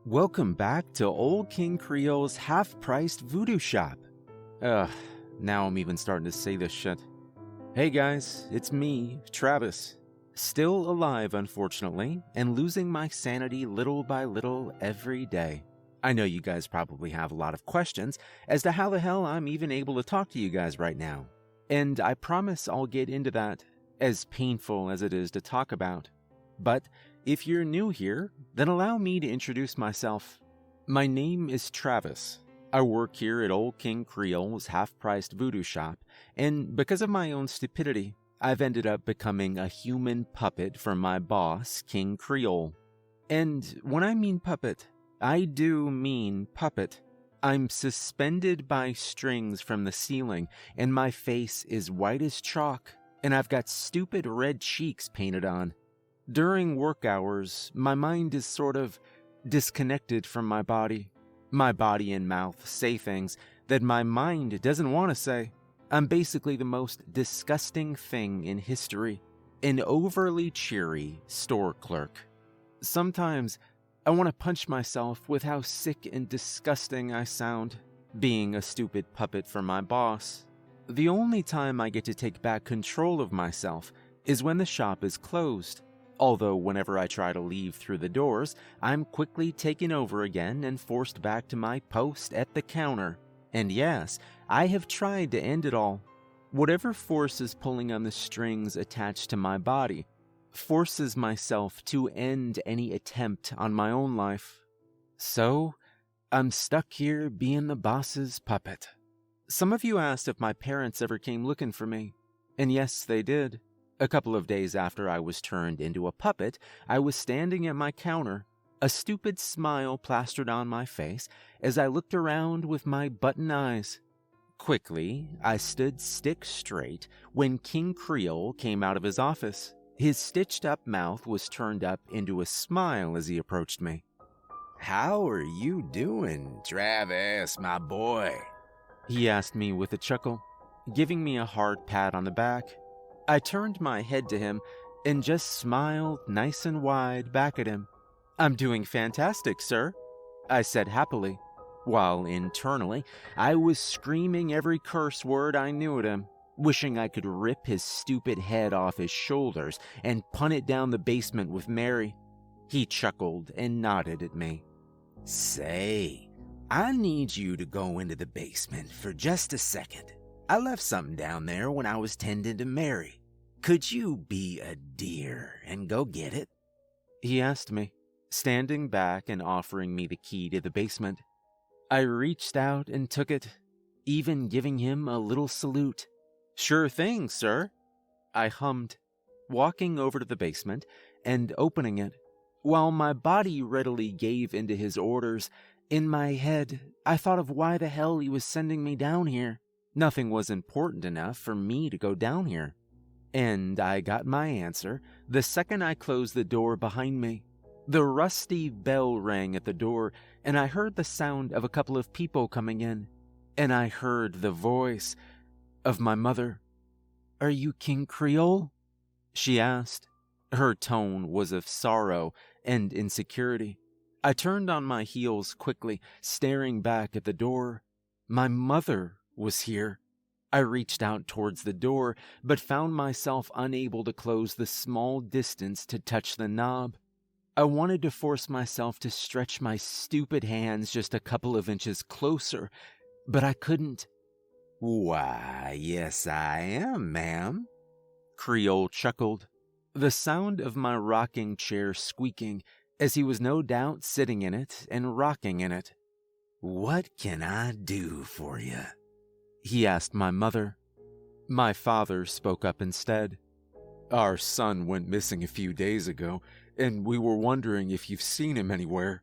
Welcome back to Old King Creole's half-priced voodoo shop. Ugh, now I'm even starting to say this shit. Hey guys, it's me, Travis. Still alive, unfortunately, and losing my sanity little by little every day. I know you guys probably have a lot of questions as to how the hell I'm even able to talk to you guys right now. And I promise I'll get into that, as painful as it is to talk about. But if you're new here, then allow me to introduce myself. My name is Travis. I work here at Old King Creole's half-priced voodoo shop, and because of my own stupidity, I've ended up becoming a human puppet for my boss, King Creole. And when I mean puppet, I do mean puppet. I'm suspended by strings from the ceiling, and my face is white as chalk, and I've got stupid red cheeks painted on. During work hours, my mind is sort of disconnected from my body. My body and mouth say things that my mind doesn't want to say. I'm basically the most disgusting thing in history, an overly cheery store clerk. Sometimes I want to punch myself with how sick and disgusting I sound, being a stupid puppet for my boss. The only time I get to take back control of myself is when the shop is closed. Although whenever I try to leave through the doors, I'm quickly taken over again and forced back to my post at the counter. And yes, I have tried to end it all. Whatever force is pulling on the strings attached to my body forces myself to end any attempt on my own life. So, I'm stuck here being the boss's puppet. Some of you asked if my parents ever came looking for me. And yes, they did. A couple of days after I was turned into a puppet, I was standing at my counter, a stupid smile plastered on my face as I looked around with my button eyes. Quickly, I stood stick straight when King Creole came out of his office. His stitched-up mouth was turned up into a smile as he approached me. "How are you doing, Travis, my boy?" He asked me with a chuckle, giving me a hard pat on the back. I turned my head to him and just smiled nice and wide back at him. "I'm doing fantastic, sir," I said happily, while internally I was screaming every curse word I knew at him, wishing I could rip his stupid head off his shoulders and punt it down the basement with Mary. He chuckled and nodded at me. "Say, I need you to go into the basement for just a second. I left something down there when I was tending to Mary. Could you be a dear and go get it?" He asked me, standing back and offering me the key to the basement. I reached out and took it, even giving him a little salute. "Sure thing, sir," I hummed, walking over to the basement and opening it. While my body readily gave into his orders, in my head I thought of why the hell he was sending me down here. Nothing was important enough for me to go down here. And I got my answer the second I closed the door behind me. The rusty bell rang at the door, and I heard the sound of a couple of people coming in. And I heard the voice of my mother. "Are you King Creole?" she asked. Her tone was of sorrow and insecurity. I turned on my heels quickly, staring back at the door. My mother was here. I reached out towards the door, but found myself unable to close the small distance to touch the knob. I wanted to force myself to stretch my stupid hands just a couple of inches closer, but I couldn't. "Why, yes I am, ma'am," Creole chuckled, the sound of my rocking chair squeaking, as he was no doubt sitting in it and rocking in it. "What can I do for you?" he asked my mother. My father spoke up instead. "Our son went missing a few days ago, and we were wondering if you've seen him anywhere."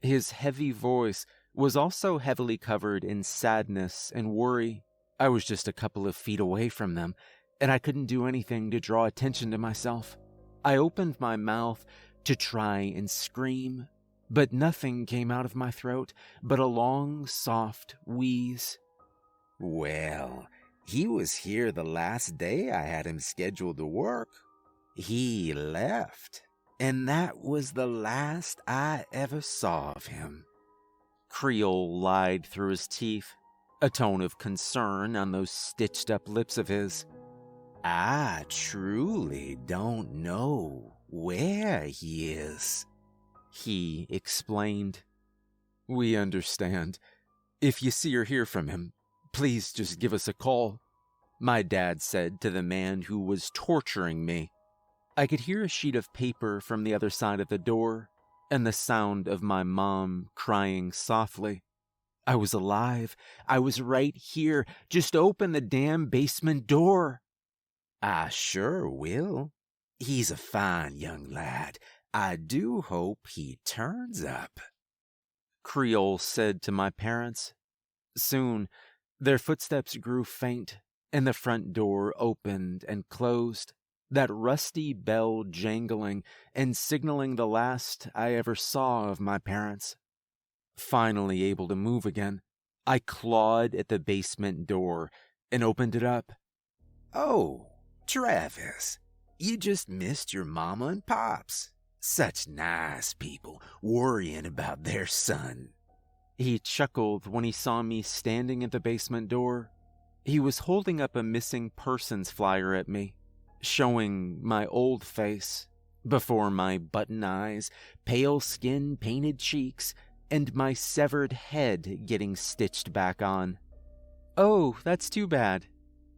His heavy voice was also heavily covered in sadness and worry. I was just a couple of feet away from them, and I couldn't do anything to draw attention to myself. I opened my mouth to try and scream, but nothing came out of my throat but a long, soft wheeze. "Well, he was here the last day I had him scheduled to work. He left, and that was the last I ever saw of him." Creole lied through his teeth, a tone of concern on those stitched-up lips of his. "I truly don't know where he is," he explained. "We understand. If you see or hear from him, please just give us a call," my dad said to the man who was torturing me. I could hear a sheet of paper from the other side of the door, and the sound of my mom crying softly. I was alive. I was right here. Just open the damn basement door. "I sure will. He's a fine young lad. I do hope he turns up," Creole said to my parents. Soon, their footsteps grew faint, and the front door opened and closed, that rusty bell jangling and signaling the last I ever saw of my parents. Finally able to move again, I clawed at the basement door and opened it up. "Oh, Travis, you just missed your mama and pops. Such nice people worrying about their son." He chuckled when he saw me standing at the basement door. He was holding up a missing persons flyer at me, showing my old face, before my button eyes, pale skin, painted cheeks, and my severed head getting stitched back on. "Oh, that's too bad,"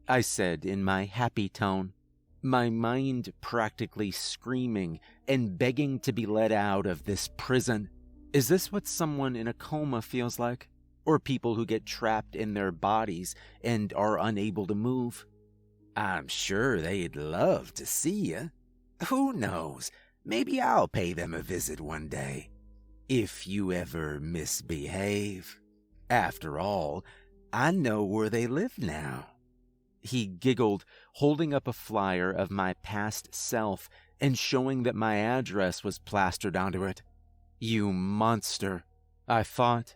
I said in my happy tone, my mind practically screaming and begging to be let out of this prison. Is this what someone in a coma feels like? Or people who get trapped in their bodies and are unable to move? "I'm sure they'd love to see you. Who knows, maybe I'll pay them a visit one day. If you ever misbehave. After all, I know where they live now." He giggled, holding up a flyer of my past self and showing that my address was plastered onto it. "You monster," I thought.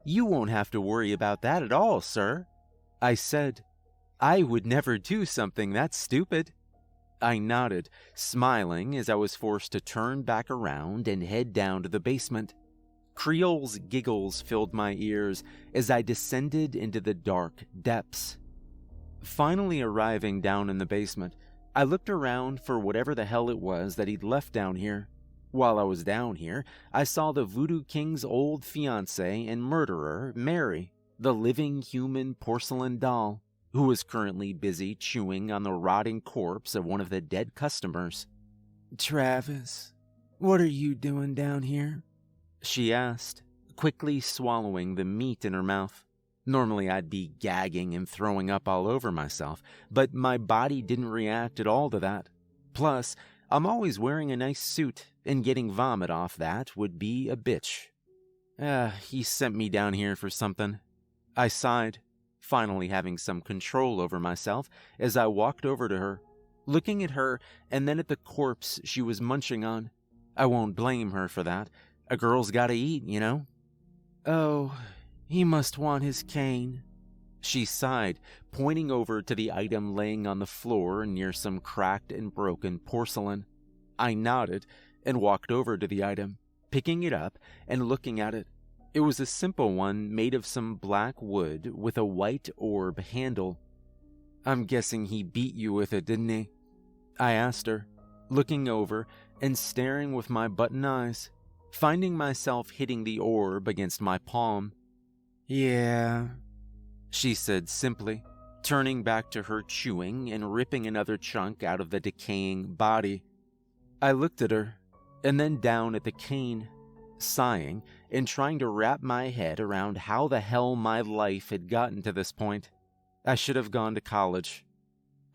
"You won't have to worry about that at all, sir," I said. "I would never do something that stupid." I nodded, smiling as I was forced to turn back around and head down to the basement. Creole's giggles filled my ears as I descended into the dark depths. Finally arriving down in the basement, I looked around for whatever the hell it was that he'd left down here. While I was down here, I saw the Voodoo King's old fiancée and murderer, Mary, the living human porcelain doll, who was currently busy chewing on the rotting corpse of one of the dead customers. "Travis, what are you doing down here?" she asked, quickly swallowing the meat in her mouth. Normally I'd be gagging and throwing up all over myself, but my body didn't react at all to that. Plus, I'm always wearing a nice suit, and getting vomit off that would be a bitch. He sent me down here for something. I sighed, finally having some control over myself as I walked over to her, looking at her and then at the corpse she was munching on. I won't blame her for that. A girl's gotta eat, you know? "Oh, he must want his cane," she sighed, pointing over to the item laying on the floor near some cracked and broken porcelain. I nodded and walked over to the item, picking it up and looking at it. It was a simple one made of some black wood with a white orb handle. "I'm guessing he beat you with it, didn't he?" I asked her, looking over and staring with my button eyes, finding myself hitting the orb against my palm. "Yeah," she said simply, turning back to her chewing and ripping another chunk out of the decaying body. I looked at her, and then down at the cane, sighing and trying to wrap my head around how the hell my life had gotten to this point. I should have gone to college.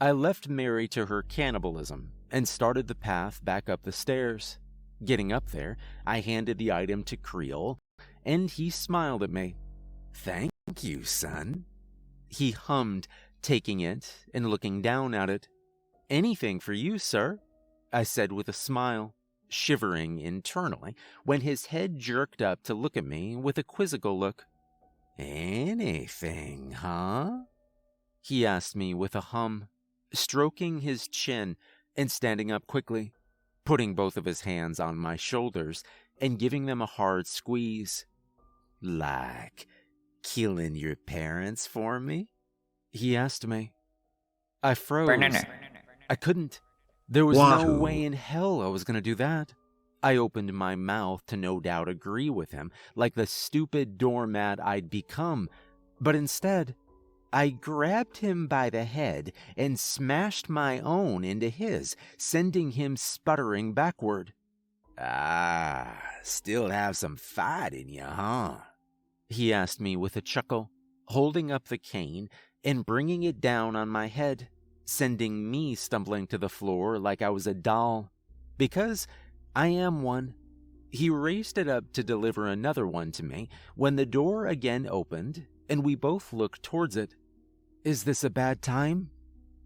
I left Mary to her cannibalism and started the path back up the stairs. Getting up there, I handed the item to Creole, and he smiled at me. "Thank you, son," he hummed, taking it and looking down at it. "Anything for you, sir," I said with a smile, shivering internally when his head jerked up to look at me with a quizzical look. "Anything, huh?" he asked me with a hum, stroking his chin and standing up quickly. putting both of his hands on my shoulders and giving them a hard squeeze. Like, killing your parents for me? He asked me. I froze. I couldn't. There was no way in hell I was going to do that. I opened my mouth to no doubt agree with him, like the stupid doormat I'd become, but instead, I grabbed him by the head and smashed my own into his, sending him sputtering backward. Ah, still have some fight in you, huh? He asked me with a chuckle, holding up the cane and bringing it down on my head, sending me stumbling to the floor like I was a doll. Because I am one. He raised it up to deliver another one to me when the door again opened and we both looked towards it. "Is this a bad time?"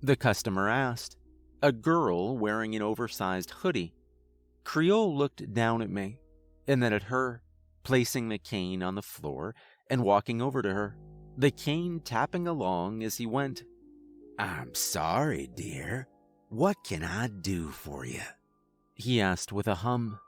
the customer asked, a girl wearing an oversized hoodie. Creole looked down at me and then at her, placing the cane on the floor and walking over to her, the cane tapping along as he went. "I'm sorry, dear. What can I do for you?" he asked with a hum.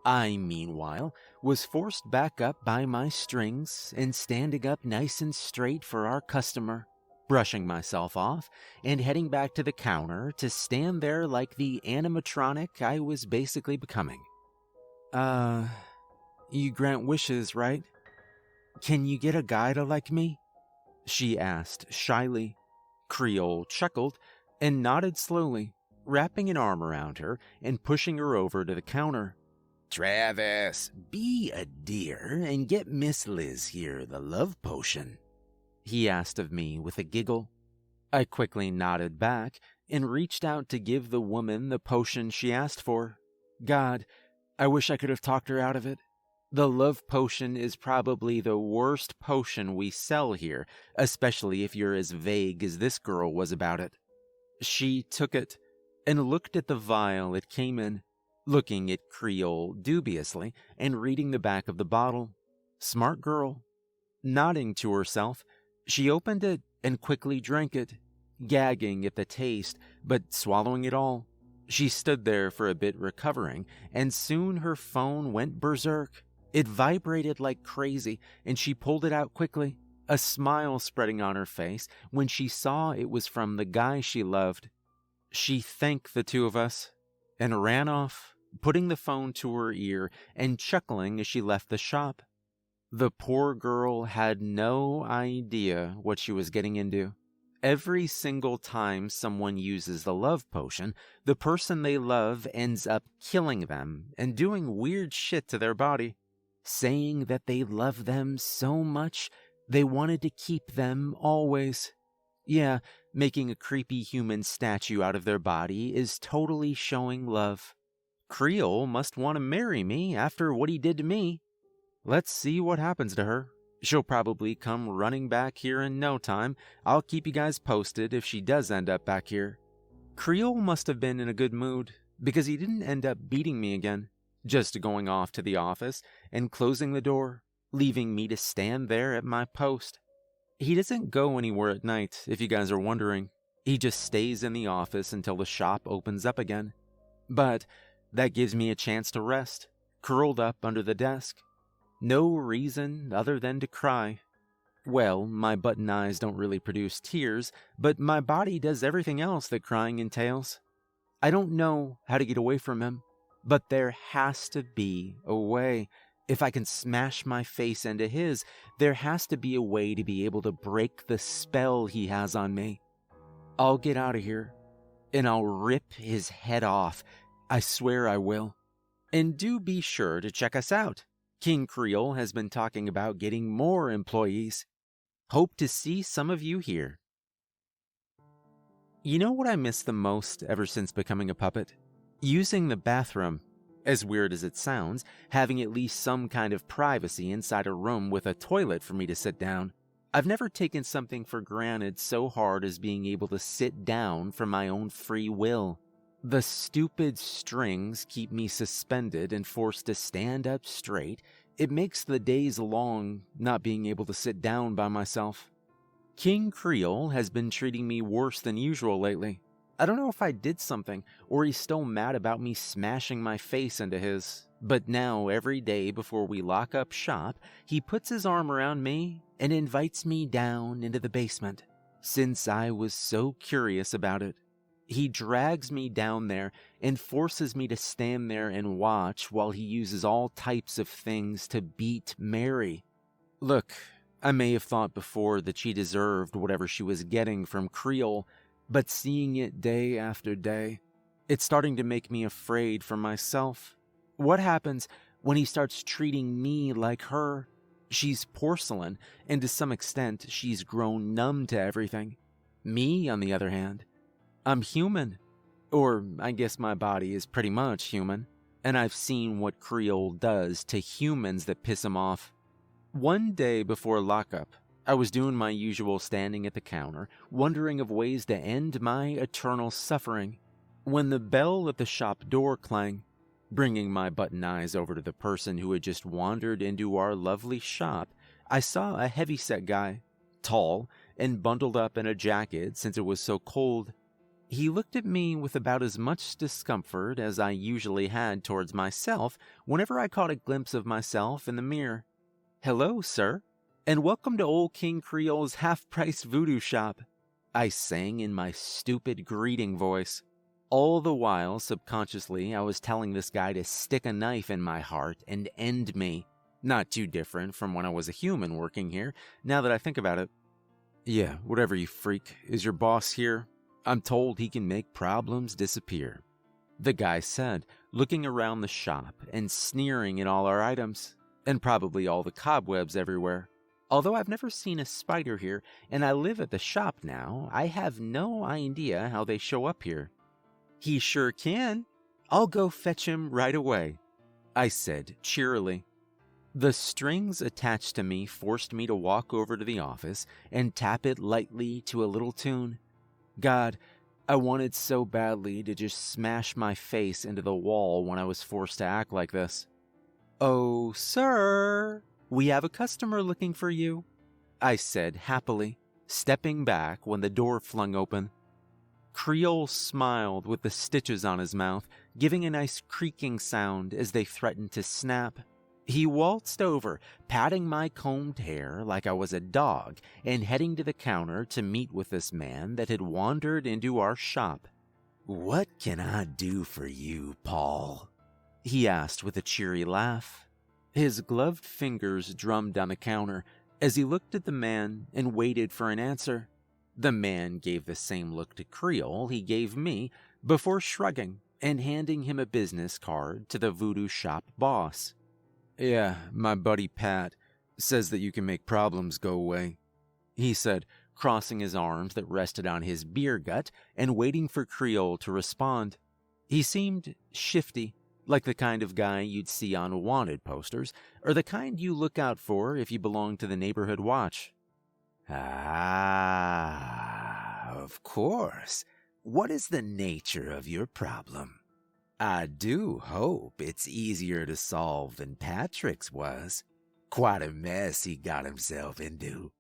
I, meanwhile, was forced back up by my strings and standing up nice and straight for our customer, brushing myself off and heading back to the counter to stand there like the animatronic I was basically becoming. You grant wishes, right? Can you get a guy to like me?" she asked shyly. Creole chuckled and nodded slowly, wrapping an arm around her and pushing her over to the counter. "Travis, be a dear and get Miss Liz here the love potion," he asked of me with a giggle. I quickly nodded back and reached out to give the woman the potion she asked for. God, I wish I could have talked her out of it. The love potion is probably the worst potion we sell here, especially if you're as vague as this girl was about it. She took it and looked at the vial it came in, looking at Creole dubiously and reading the back of the bottle. Smart girl. Nodding to herself, she opened it and quickly drank it, gagging at the taste, but swallowing it all. She stood there for a bit recovering, and soon her phone went berserk. It vibrated like crazy, and she pulled it out quickly, a smile spreading on her face when she saw it was from the guy she loved. She thanked the two of us and ran off, putting the phone to her ear and chuckling as she left the shop. The poor girl had no idea what she was getting into. Every single time someone uses the love potion, the person they love ends up killing them and doing weird shit to their body, saying that they love them so much they wanted to keep them always. Yeah, making a creepy human statue out of their body is totally showing love. Creole must want to marry me after what he did to me. Let's see what happens to her. She'll probably come running back here in no time. I'll keep you guys posted if she does end up back here. Creole must have been in a good mood, because he didn't end up beating me again, just going off to the office and closing the door, leaving me to stand there at my post. He doesn't go anywhere at night, if you guys are wondering. He just stays in the office until the shop opens up again. But that gives me a chance to rest, curled up under the desk. No reason other than to cry. Well, my button eyes don't really produce tears, but my body does everything else that crying entails. I don't know how to get away from him, but there has to be a way. If I can smash my face into his, there has to be a way to be able to break the spell he has on me. I'll get out of here, and I'll rip his head off. I swear I will. And do be sure to check us out. King Creole has been talking about getting more employees. Hope to see some of you here. You know what I miss the most ever since becoming a puppet? Using the bathroom. As weird as it sounds, having at least some kind of privacy inside a room with a toilet for me to sit down. I've never taken something for granted so hard as being able to sit down from my own free will. The stupid strings keep me suspended and forced to stand up straight. It makes the days long not being able to sit down by myself. King Creole has been treating me worse than usual lately. I don't know if I did something, or he's still mad about me smashing my face into his, but now every day before we lock up shop, he puts his arm around me and invites me down into the basement. Since I was so curious about it, he drags me down there and forces me to stand there and watch while he uses all types of things to beat Mary. Look, I may have thought before that she deserved whatever she was getting from Creole, but seeing it day after day, it's starting to make me afraid for myself. What happens when he starts treating me like her? She's porcelain, and to some extent, she's grown numb to everything. Me, on the other hand, I'm human. Or I guess my body is pretty much human, and I've seen what Creole does to humans that piss him off. One day before lockup, I was doing my usual standing at the counter, wondering of ways to end my eternal suffering, when the bell at the shop door clanged, bringing my button eyes over to the person who had just wandered into our lovely shop. I saw a heavyset guy, tall and bundled up in a jacket since it was so cold. He looked at me with about as much discomfort as I usually had towards myself whenever I caught a glimpse of myself in the mirror. "Hello, sir, and welcome to Old King Creole's half-price voodoo shop," I sang in my stupid greeting voice. All the while, subconsciously, I was telling this guy to stick a knife in my heart and end me. Not too different from when I was a human working here, now that I think about it. "Yeah, whatever, you freak. Is your boss here? I'm told he can make problems disappear," the guy said, looking around the shop and sneering at all our items, and probably all the cobwebs everywhere. Although I've never seen a spider here, and I live at the shop now, I have no idea how they show up here. "He sure can. I'll go fetch him right away," I said cheerily. The strings attached to me forced me to walk over to the office and tap it lightly to a little tune. God, I wanted so badly to just smash my face into the wall when I was forced to act like this. "Oh, sir, we have a customer looking for you," I said happily, stepping back when the door flung open. Creole smiled with the stitches on his mouth, giving a nice creaking sound as they threatened to snap. He waltzed over, patting my combed hair like I was a dog, and heading to the counter to meet with this man that had wandered into our shop. What can I do for you, Paul? He asked with a cheery laugh. His gloved fingers drummed on the counter as he looked at the man and waited for an answer. The man gave the same look to Creole he gave me before shrugging and handing him a business card to the voodoo shop boss. "Yeah, my buddy Pat says that you can make problems go away," he said, crossing his arms that rested on his beer gut and waiting for Creole to respond. He seemed shifty, like the kind of guy you'd see on wanted posters, or the kind you look out for if you belong to the neighborhood watch. "Ah, of course. What is the nature of your problem? I do hope it's easier to solve than Patrick's was. Quite a mess he got himself into,"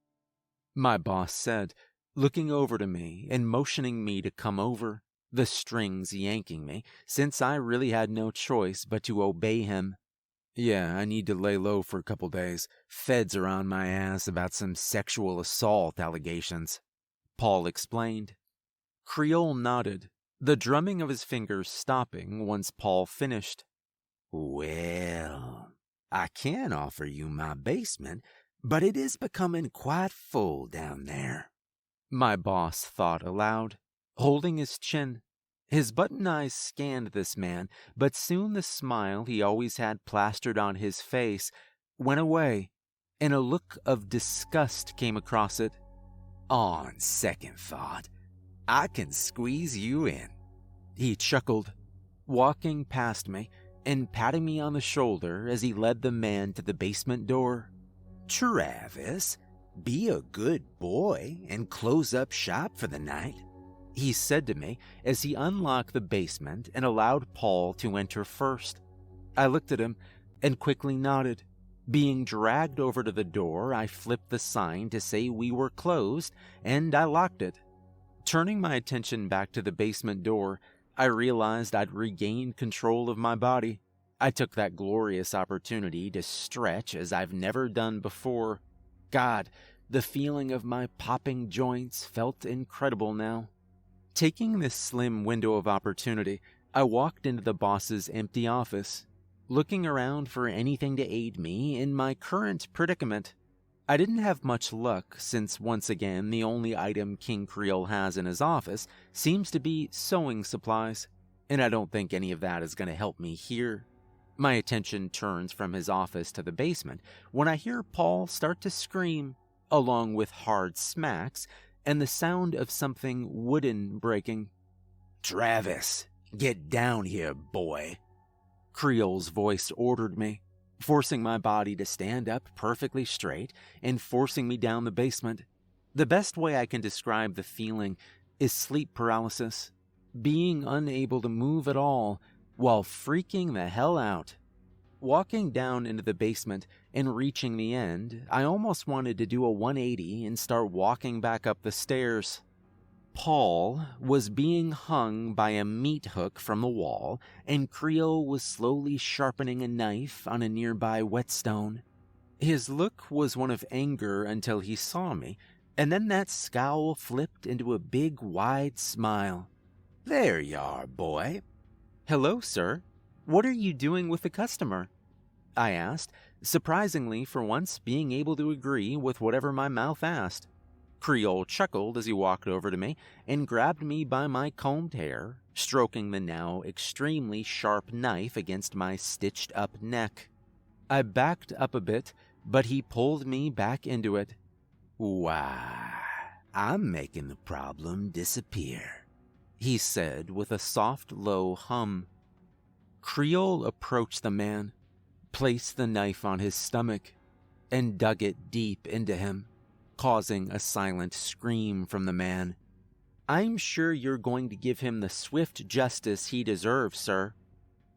my boss said, looking over to me and motioning me to come over, the strings yanking me, since I really had no choice but to obey him. "Yeah, I need to lay low for a couple days. Feds are on my ass about some sexual assault allegations," Paul explained. Creole nodded, the drumming of his fingers stopping once Paul finished. "Well, I can offer you my basement, but it is becoming quite full down there," my boss thought aloud, holding his chin. His button eyes scanned this man, but soon the smile he always had plastered on his face went away, and a look of disgust came across it. "On second thought, I can squeeze you in," he chuckled, walking past me and patting me on the shoulder as he led the man to the basement door. "Travis, be a good boy and close up shop for the night," he said to me as he unlocked the basement and allowed Paul to enter first. I looked at him and quickly nodded. Being dragged over to the door, I flipped the sign to say we were closed, and I locked it. Turning my attention back to the basement door, I realized I'd regained control of my body. I took that glorious opportunity to stretch as I've never done before. God, the feeling of my popping joints felt incredible now. Taking this slim window of opportunity, I walked into the boss's empty office, looking around for anything to aid me in my current predicament. I didn't have much luck since, once again, the only item King Creole has in his office seems to be sewing supplies, and I don't think any of that is going to help me here. My attention turns from his office to the basement when I hear Paul start to scream, along with hard smacks and the sound of something wooden breaking. Travis, get down here, boy. Creole's voice ordered me, forcing my body to stand up perfectly straight and forcing me down the basement. The best way I can describe the feeling is sleep paralysis, being unable to move at all while freaking the hell out. Walking down into the basement and reaching the end, I almost wanted to do a 180 and start walking back up the stairs. Paul was being hung by a meat hook from the wall, and Creole was slowly sharpening a knife on a nearby whetstone. His look was one of anger until he saw me, and then that scowl flipped into a big, wide smile. There you are, boy. "Hello, sir. What are you doing with the customer?" I asked, surprisingly for once being able to agree with whatever my mouth asked. Creole chuckled as he walked over to me and grabbed me by my combed hair, stroking the now extremely sharp knife against my stitched-up neck. I backed up a bit, but he pulled me back into it. Why, I'm making the problem disappear, he said with a soft, low hum. Creole approached the man, placed the knife on his stomach, and dug it deep into him, causing a silent scream from the man. "I'm sure you're going to give him the swift justice he deserves, sir,"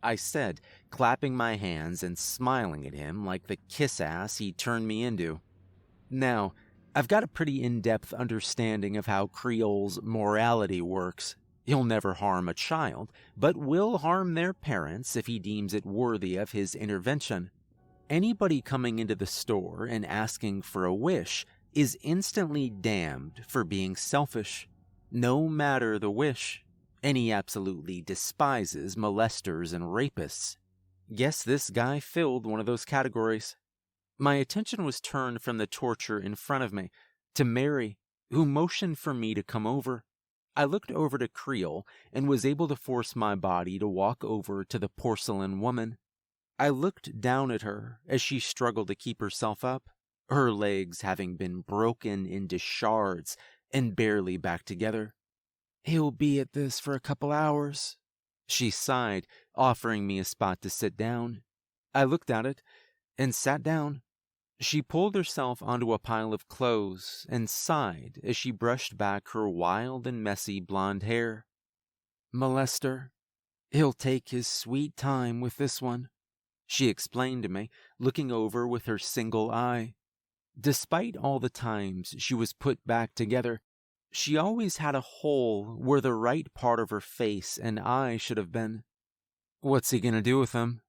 I said, clapping my hands and smiling at him like the kiss-ass he turned me into. Now, I've got a pretty in-depth understanding of how Creole's morality works. He'll never harm a child, but will harm their parents if he deems it worthy of his intervention. Anybody coming into the store and asking for a wish is instantly damned for being selfish, no matter the wish, and he absolutely despises molesters and rapists. Guess this guy filled one of those categories. My attention was turned from the torture in front of me to Mary, who motioned for me to come over. I looked over to Creole and was able to force my body to walk over to the porcelain woman. I looked down at her as she struggled to keep herself up, her legs having been broken into shards and barely back together. "He'll be at this for a couple hours," she sighed, offering me a spot to sit down. I looked at it and sat down. She pulled herself onto a pile of clothes and sighed as she brushed back her wild and messy blonde hair. "Molester. He'll take his sweet time with this one," she explained to me, looking over with her single eye. Despite all the times she was put back together, she always had a hole where the right part of her face and eye should have been. "What's he gonna do with him?"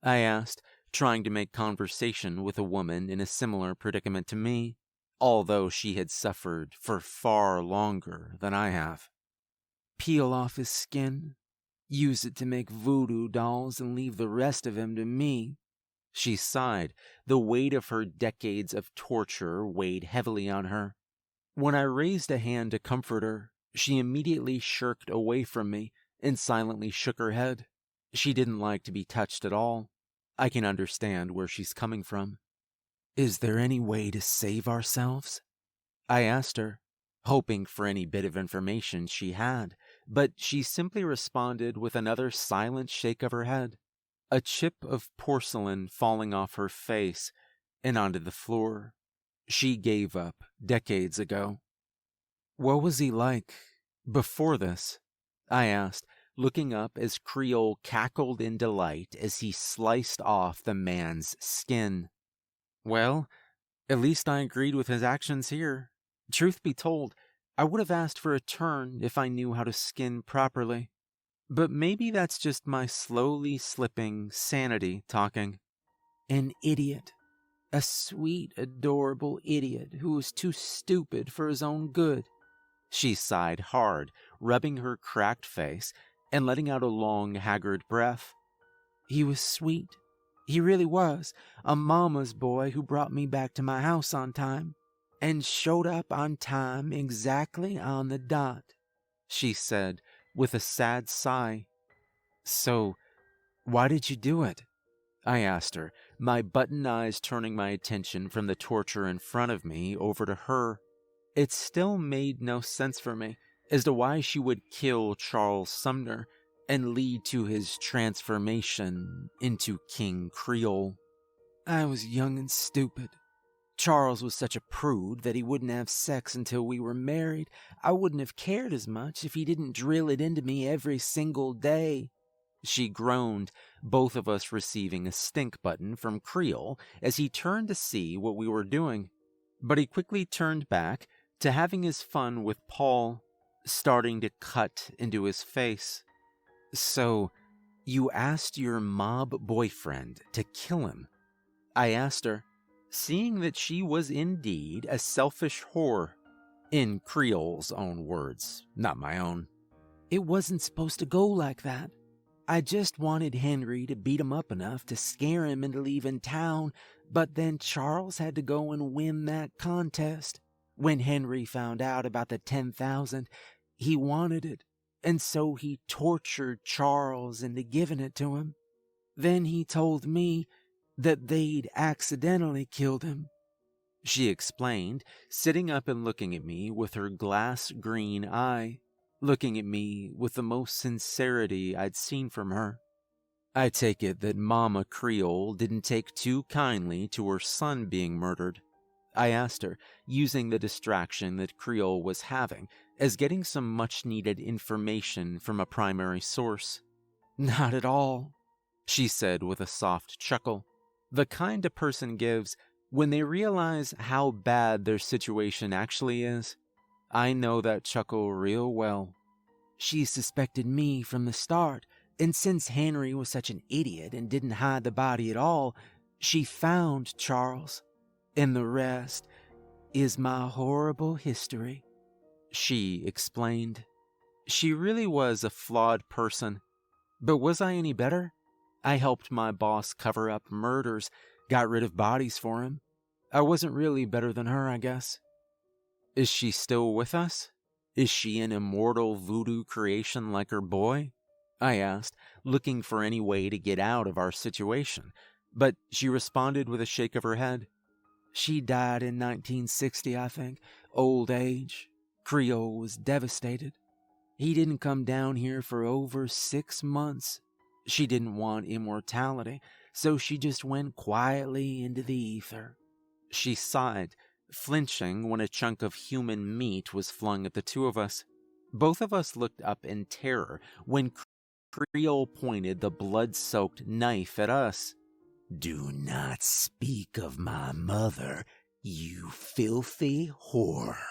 I asked, trying to make conversation with a woman in a similar predicament to me, although she had suffered for far longer than I have. "Peel off his skin, use it to make voodoo dolls, and leave the rest of him to me," she sighed. The weight of her decades of torture weighed heavily on her. When I raised a hand to comfort her, she immediately shirked away from me and silently shook her head. She didn't like to be touched at all. I can understand where she's coming from. "Is there any way to save ourselves?" I asked her, hoping for any bit of information she had, but she simply responded with another silent shake of her head, a chip of porcelain falling off her face and onto the floor. She gave up decades ago. "What was he like before this?" I asked, looking up as Creole cackled in delight as he sliced off the man's skin. "Well, at least I agreed with his actions here. Truth be told, I would have asked for a turn if I knew how to skin properly. But maybe that's just my slowly slipping sanity talking. An idiot. A sweet, adorable idiot who was too stupid for his own good. She sighed hard, rubbing her cracked face and letting out a long, haggard breath. He was sweet. He really was. A mama's boy who brought me back to my house on time. And showed up on time exactly on the dot, she said with a sad sigh. So, why did you do it? I asked her, my button eyes turning my attention from the torture in front of me over to her. It still made no sense for me as to why she would kill Charles Sumner and lead to his transformation into King Creole. I was young and stupid. Charles was such a prude that he wouldn't have sex until we were married. I wouldn't have cared as much if he didn't drill it into me every single day. She groaned, both of us receiving a stink button from Creole as he turned to see what we were doing. But he quickly turned back to having his fun with Paul, starting to cut into his face. So, you asked your mob boyfriend to kill him? I asked her, seeing that she was indeed a selfish whore. In Creole's own words, not my own. It wasn't supposed to go like that. I just wanted Henry to beat him up enough to scare him into leaving town, but then Charles had to go and win that contest. When Henry found out about the 10,000, he wanted it, and so he tortured Charles into giving it to him. Then he told me that they'd accidentally killed him, she explained, sitting up and looking at me with her glass green eye, looking at me with the most sincerity I'd seen from her. I take it that Mama Creole didn't take too kindly to her son being murdered. I asked her, using the distraction that Creole was having as getting some much-needed information from a primary source. Not at all, she said with a soft chuckle. The kind a person gives when they realize how bad their situation actually is. I know that chuckle real well. She suspected me from the start, and since Henry was such an idiot and didn't hide the body at all, she found Charles. And the rest is my horrible history, she explained. She really was a flawed person. But was I any better? I helped my boss cover up murders, got rid of bodies for him. I wasn't really better than her, I guess. Is she still with us? Is she an immortal voodoo creation like her boy? I asked, looking for any way to get out of our situation, but she responded with a shake of her head. She died in 1960, I think. Old age. Creole was devastated. He didn't come down here for over 6 months. She didn't want immortality, so she just went quietly into the ether. She sighed, flinching when a chunk of human meat was flung at the two of us. Both of us looked up in terror when Creole pointed the blood-soaked knife at us. Do not speak of my mother, you filthy whore,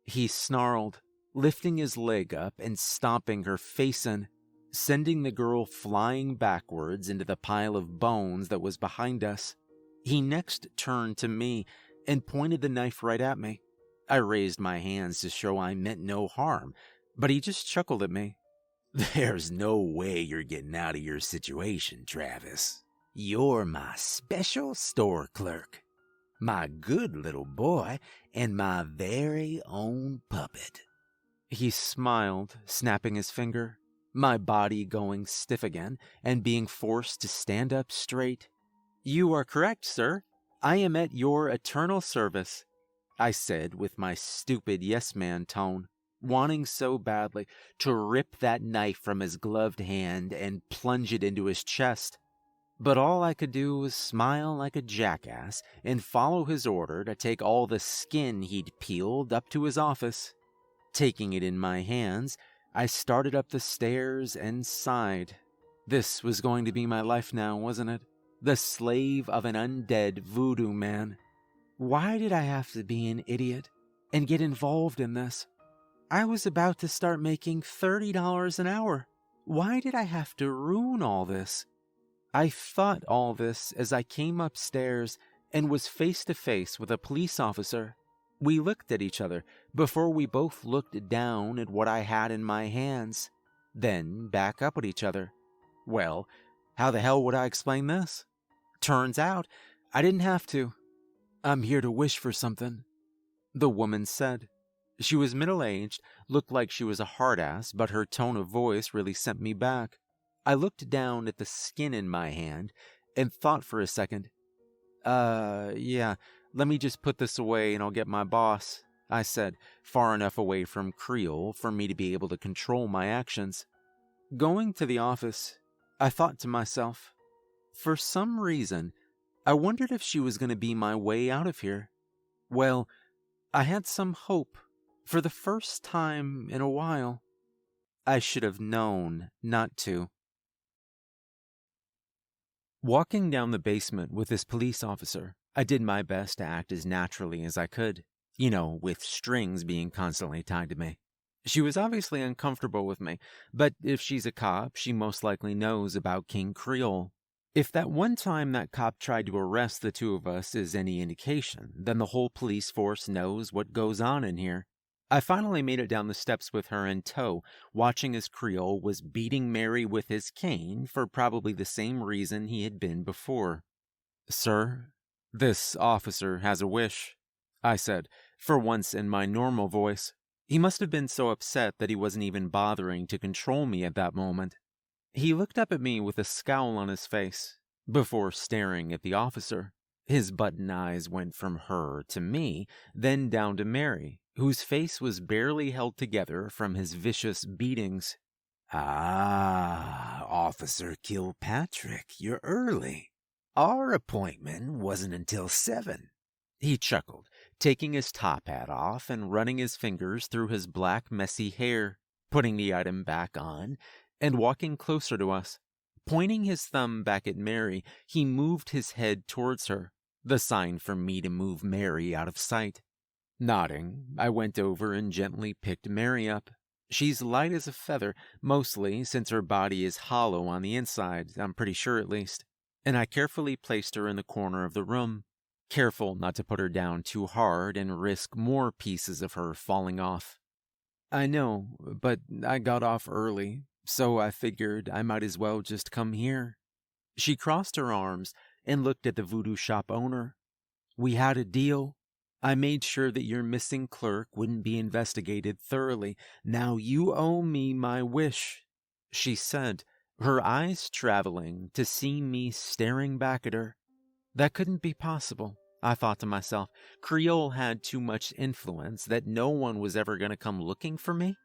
he snarled, lifting his leg up and stomping her face in, sending the girl flying backwards into the pile of bones that was behind us. He next turned to me and pointed the knife right at me. I raised my hands to show I meant no harm, but he just chuckled at me. There's no way you're getting out of your situation, Travis. You're my special store clerk, my good little boy, and my very own puppet. He smiled, snapping his finger, my body going stiff again and being forced to stand up straight. You are correct, sir. I am at your eternal service, I said with my stupid yes-man tone, wanting so badly to rip that knife from his gloved hand and plunge it into his chest. But all I could do was smile like a jackass and follow his order to take all the skin he'd peeled up to his office. Taking it in my hands, I started up the stairs and sighed. This was going to be my life now, wasn't it? The slave of an undead voodoo man. Why did I have to be an idiot and get involved in this? I was about to start making $30 an hour. Why did I have to ruin all this? I thought all this as I came upstairs and was face to face with a police officer. We looked at each other before we both looked down at what I had in my hands, then back up at each other. Well, how the hell would I explain this? Turns out, I didn't have to. I'm here to wish for something, the woman said. She was middle-aged, looked like she was a hard-ass, but her tone of voice really sent me back. I looked down at the skin in my hand and thought for a second. Yeah, let me just put this away and I'll get my boss, I said, far enough away from Creole for me to be able to control my actions. Going to the office, I thought to myself, for some reason, I wondered if she was going to be my way out of here. Well, I had some hope for the first time in a while. I should have known not to. Walking down the basement with this police officer, I did my best to act as naturally as I could, with strings being constantly tied to me. She was obviously uncomfortable with me, but if she's a cop, she most likely knows about King Creole. If that one time that cop tried to arrest the two of us is any indication, then the whole police force knows what goes on in here. I finally made it down the steps with her in tow, watching as Creole was beating Mary with his cane for probably the same reason he had been before. Sir, this officer has a wish, I said, for once in my normal voice. He must have been so upset that he wasn't even bothering to control me at that moment. He looked up at me with a scowl on his face, before staring at the officer. His button eyes went from her to me, then down to Mary, whose face was barely held together from his vicious beatings. Ah, Officer Kilpatrick, you're early. Our appointment wasn't until 7. He chuckled, taking his top hat off and running his fingers through his black, messy hair, putting the item back on, and walking closer to us. Pointing his thumb back at Mary, he moved his head towards her, the sign for me to move Mary out of sight. Nodding, I went over and gently picked Mary up. She's light as a feather, mostly since her body is hollow on the inside, I'm pretty sure at least, and I carefully placed her in the corner of the room, careful not to put her down too hard and risk more pieces of her falling off. I know, but I got off early, so I figured I might as well just come here. She crossed her arms and looked at the voodoo shop owner. We had a deal. I made sure that your missing clerk wouldn't be investigated thoroughly. Now you owe me my wish, she said, her eyes traveling to see me staring back at her. That couldn't be possible, I thought to myself. Creole had too much influence that no one was ever going to come looking for me.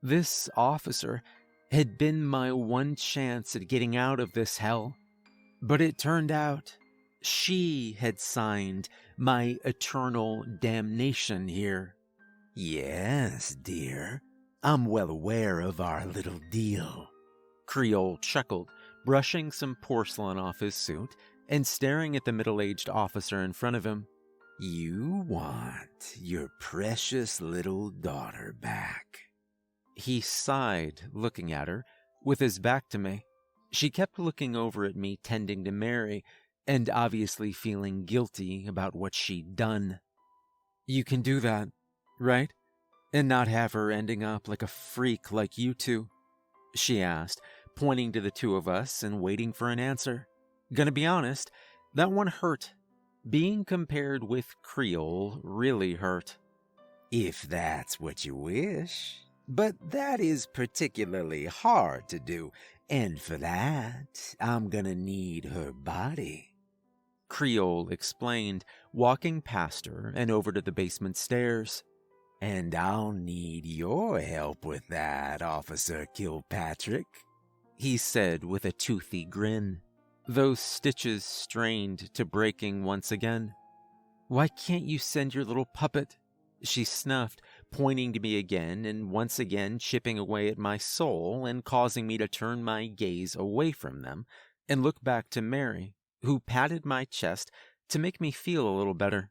This officer had been my one chance at getting out of this hell. But it turned out she had signed my eternal damnation here. Yes, dear. I'm well aware of our little deal. Creole chuckled, brushing some porcelain off his suit and staring at the middle-aged officer in front of him. You want your precious little daughter back. He sighed, looking at her, with his back to me. She kept looking over at me, tending to Mary, and obviously feeling guilty about what she'd done. You can do that, right? And not have her ending up like a freak like you two? She asked, pointing to the two of us and waiting for an answer. Gonna be honest, that one hurt. Being compared with Creole really hurt. If that's what you wish. But that is particularly hard to do, and for that, I'm gonna need her body. Creole explained, walking past her and over to the basement stairs. And I'll need your help with that, Officer Kilpatrick, he said with a toothy grin, those stitches strained to breaking once again. Why can't you send your little puppet? She snuffed, pointing to me again and once again chipping away at my soul and causing me to turn my gaze away from them and look back to Mary, who patted my chest to make me feel a little better.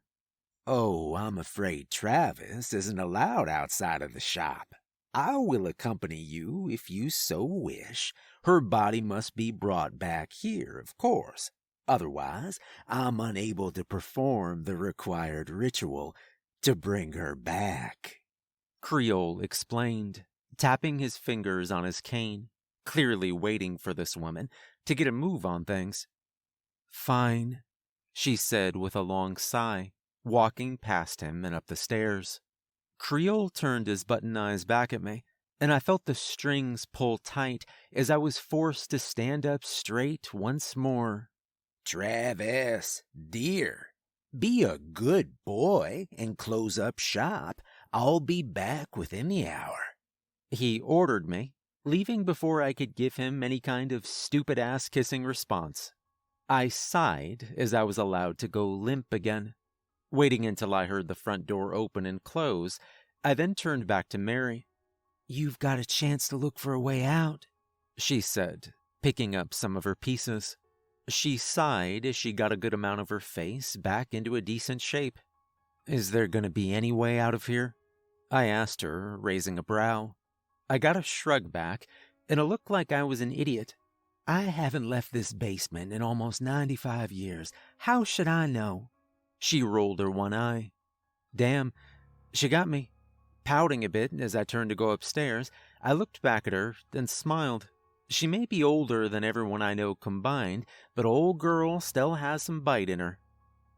Oh, I'm afraid Travis isn't allowed outside of the shop. I will accompany you if you so wish. Her body must be brought back here, of course. Otherwise, I'm unable to perform the required ritual to bring her back. Creole explained, tapping his fingers on his cane, clearly waiting for this woman to get a move on things. Fine, she said with a long sigh, walking past him and up the stairs. Creole turned his button eyes back at me, and I felt the strings pull tight as I was forced to stand up straight once more. Travis, dear, be a good boy and close up shop. I'll be back within the hour. He ordered me, leaving before I could give him any kind of stupid-ass kissing response. I sighed as I was allowed to go limp again. Waiting until I heard the front door open and close, I then turned back to Mary. You've got a chance to look for a way out, she said, picking up some of her pieces. She sighed as she got a good amount of her face back into a decent shape. Is there going to be any way out of here? I asked her, raising a brow. I got a shrug back, and it looked like I was an idiot. I haven't left this basement in almost 95 years. How should I know? She rolled her one eye. Damn, she got me. Pouting a bit as I turned to go upstairs, I looked back at her and smiled. She may be older than everyone I know combined, but old girl still has some bite in her.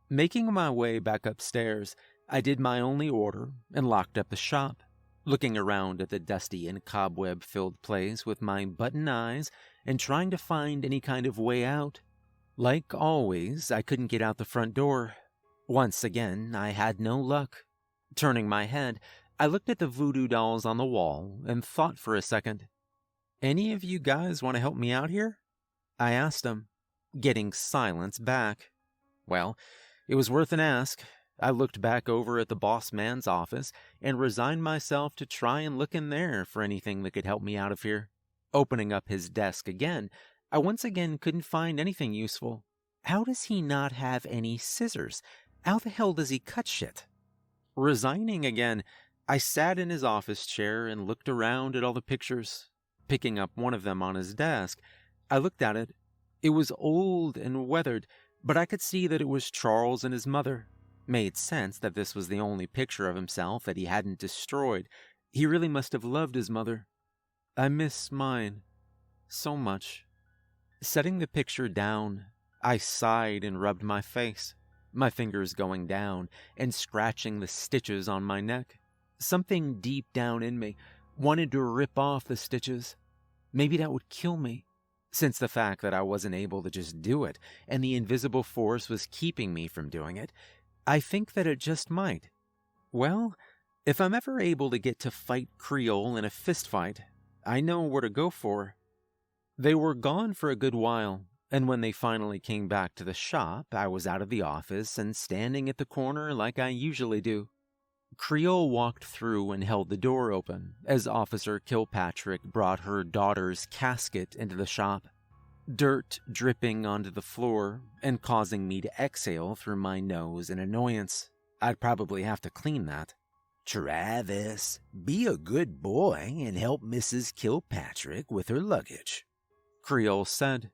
Making my way back upstairs, I did my only order and locked up the shop, looking around at the dusty and cobweb-filled place with my button eyes and trying to find any kind of way out. Like always, I couldn't get out the front door. Once again, I had no luck. Turning my head, I looked at the voodoo dolls on the wall and thought for a second. Any of you guys want to help me out here? I asked them, getting silence back. Well, it was worth an ask. I looked back over at the boss man's office and resigned myself to try and look in there for anything that could help me out of here. Opening up his desk again, I once again couldn't find anything useful. How does he not have any scissors? How the hell does he cut shit? Resigning again, I sat in his office chair and looked around at all the pictures. Picking up one of them on his desk, I looked at it. It was old and weathered, but I could see that it was Charles and his mother. Made sense that this was the only picture of himself that he hadn't destroyed. He really must have loved his mother. I miss mine so much. Setting the picture down, I sighed and rubbed my face, my fingers going down and scratching the stitches on my neck. Something deep down in me wanted to rip off the stitches. Maybe that would kill me, since the fact that I wasn't able to just do it and the invisible force was keeping me from doing it. I think that it just might. Well, if I'm ever able to get to fight Creole in a fistfight, I know where to go for. They were gone for a good while, and when they finally came back to the shop, I was out of the office and standing at the corner like I usually do. Creole walked through and held the door open as Officer Kilpatrick brought her daughter's casket into the shop, dirt dripping onto the floor and causing me to exhale through my nose in annoyance. I'd probably have to clean that. Travis, be a good boy and help Mrs. Kilpatrick with her luggage, Creole said.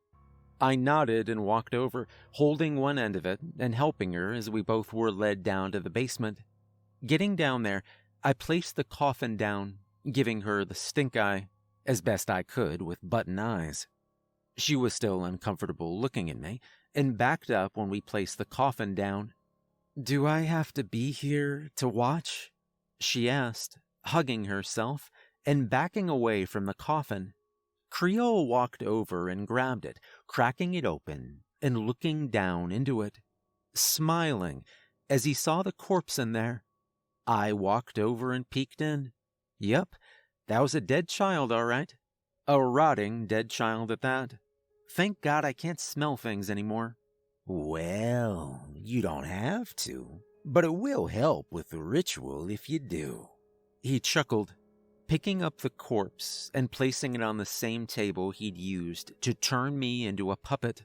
I nodded and walked over, holding one end of it and helping her as we both were led down to the basement. Getting down there, I placed the coffin down, giving her the stink eye, as best I could with button eyes. She was still uncomfortable looking at me, and backed up when we placed the coffin down. Do I have to be here to watch? She asked, hugging herself and backing away from the coffin. Creole walked over and grabbed it, cracking it open and looking down into it, smiling as he saw the corpse in there. I walked over and peeked in. Yep, that was a dead child, all right. A rotting dead child at that. Thank God I can't smell things anymore. Well, you don't have to, but it will help with the ritual if you do. He chuckled, picking up the corpse and placing it on the same table he'd used to turn me into a puppet.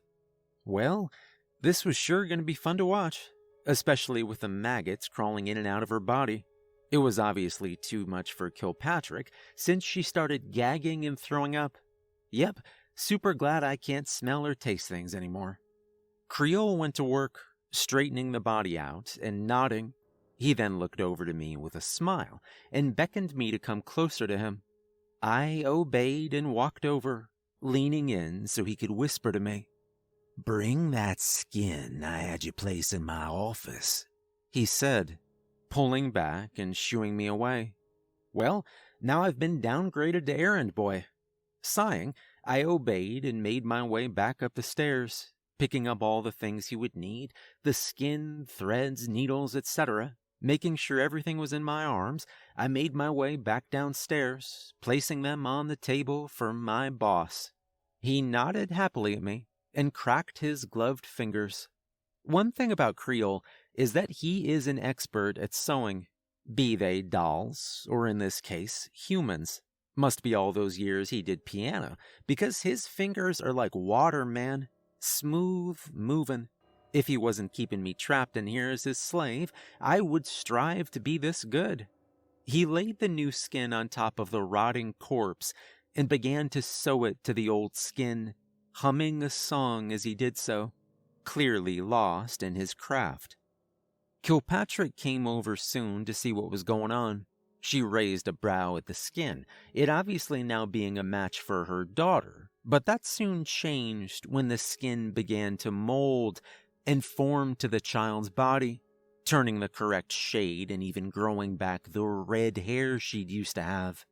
Well, this was sure going to be fun to watch. especially with the maggots crawling in and out of her body. It was obviously too much for Kilpatrick, since she started gagging and throwing up. Yep, super glad I can't smell or taste things anymore. Creole went to work, straightening the body out and nodding. He then looked over to me with a smile and beckoned me to come closer to him. I obeyed and walked over, leaning in so he could whisper to me. "Bring that skin I had you place in my office," he said, pulling back and shooing me away. Well, now I've been downgraded to errand boy. Sighing, I obeyed and made my way back up the stairs, picking up all the things he would need, the skin, threads, needles, etc. Making sure everything was in my arms, I made my way back downstairs, placing them on the table for my boss. He nodded happily at me and cracked his gloved fingers. One thing about Creole is that he is an expert at sewing, be they dolls, or in this case, humans. Must be all those years he did piano, because his fingers are like water, man. Smooth moving. If he wasn't keeping me trapped in here as his slave, I would strive to be this good. He laid the new skin on top of the rotting corpse and began to sew it to the old skin, humming a song as he did so, clearly lost in his craft. Kilpatrick came over soon to see what was going on. She raised a brow at the skin, it obviously now being a match for her daughter, but that soon changed when the skin began to mold and form to the child's body, turning the correct shade and even growing back the red hair she'd used to have.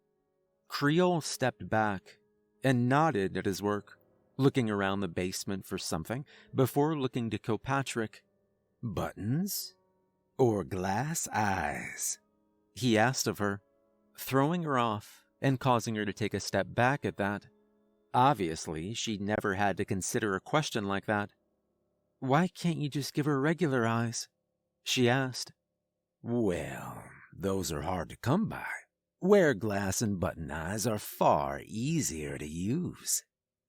Creole stepped back and nodded at his work, looking around the basement for something before looking to Kilpatrick. "Buttons? Or glass eyes?" he asked of her, throwing her off and causing her to take a step back at that. Obviously, she'd never had to consider a question like that. "Why can't you just give her regular eyes?" she asked. "Well, those are hard to come by. Where glass and button eyes are far easier to use.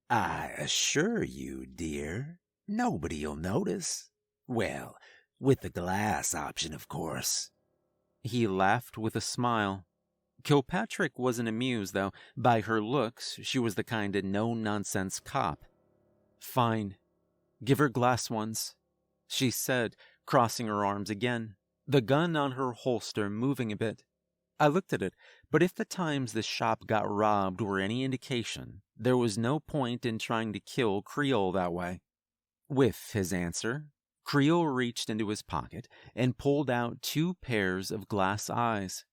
I assure you, dear, nobody'll notice. Well, with the glass option, of course." He laughed with a smile. Kilpatrick wasn't amused, though. By her looks, she was the kind of no-nonsense cop. "Fine. Give her glass ones," she said, crossing her arms again, the gun on her holster moving a bit. I looked at it, but if the times the shop got robbed were any indication, there was no point in trying to kill Creole that way. With his answer, Creole reached into his pocket and pulled out 2 pairs of glass eyes.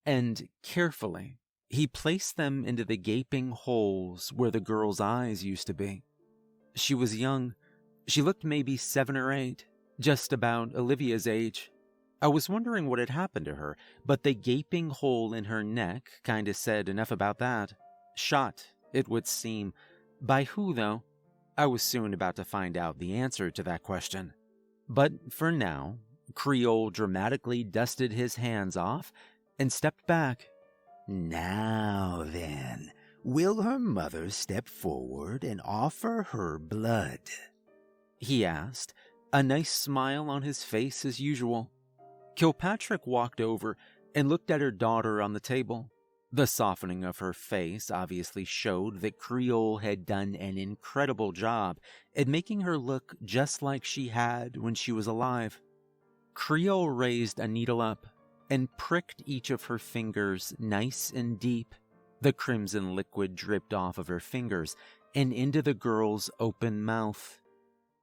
And carefully, he placed them into the gaping holes where the girl's eyes used to be. She was young. She looked maybe 7 or 8, just about Olivia's age. I was wondering what had happened to her, but the gaping hole in her neck kinda said enough about that. Shot, it would seem. By who, though? I was soon about to find out the answer to that question. But for now, Creole dramatically dusted his hands off and stepped back. "Now then, will her mother step forward and offer her blood?" he asked, a nice smile on his face as usual. Kilpatrick walked over and looked at her daughter on the table. The softening of her face obviously showed that Creole had done an incredible job at making her look just like she had when she was alive. Creole raised a needle up and pricked each of her fingers nice and deep. The crimson liquid dripped off of her fingers and into the girl's open mouth.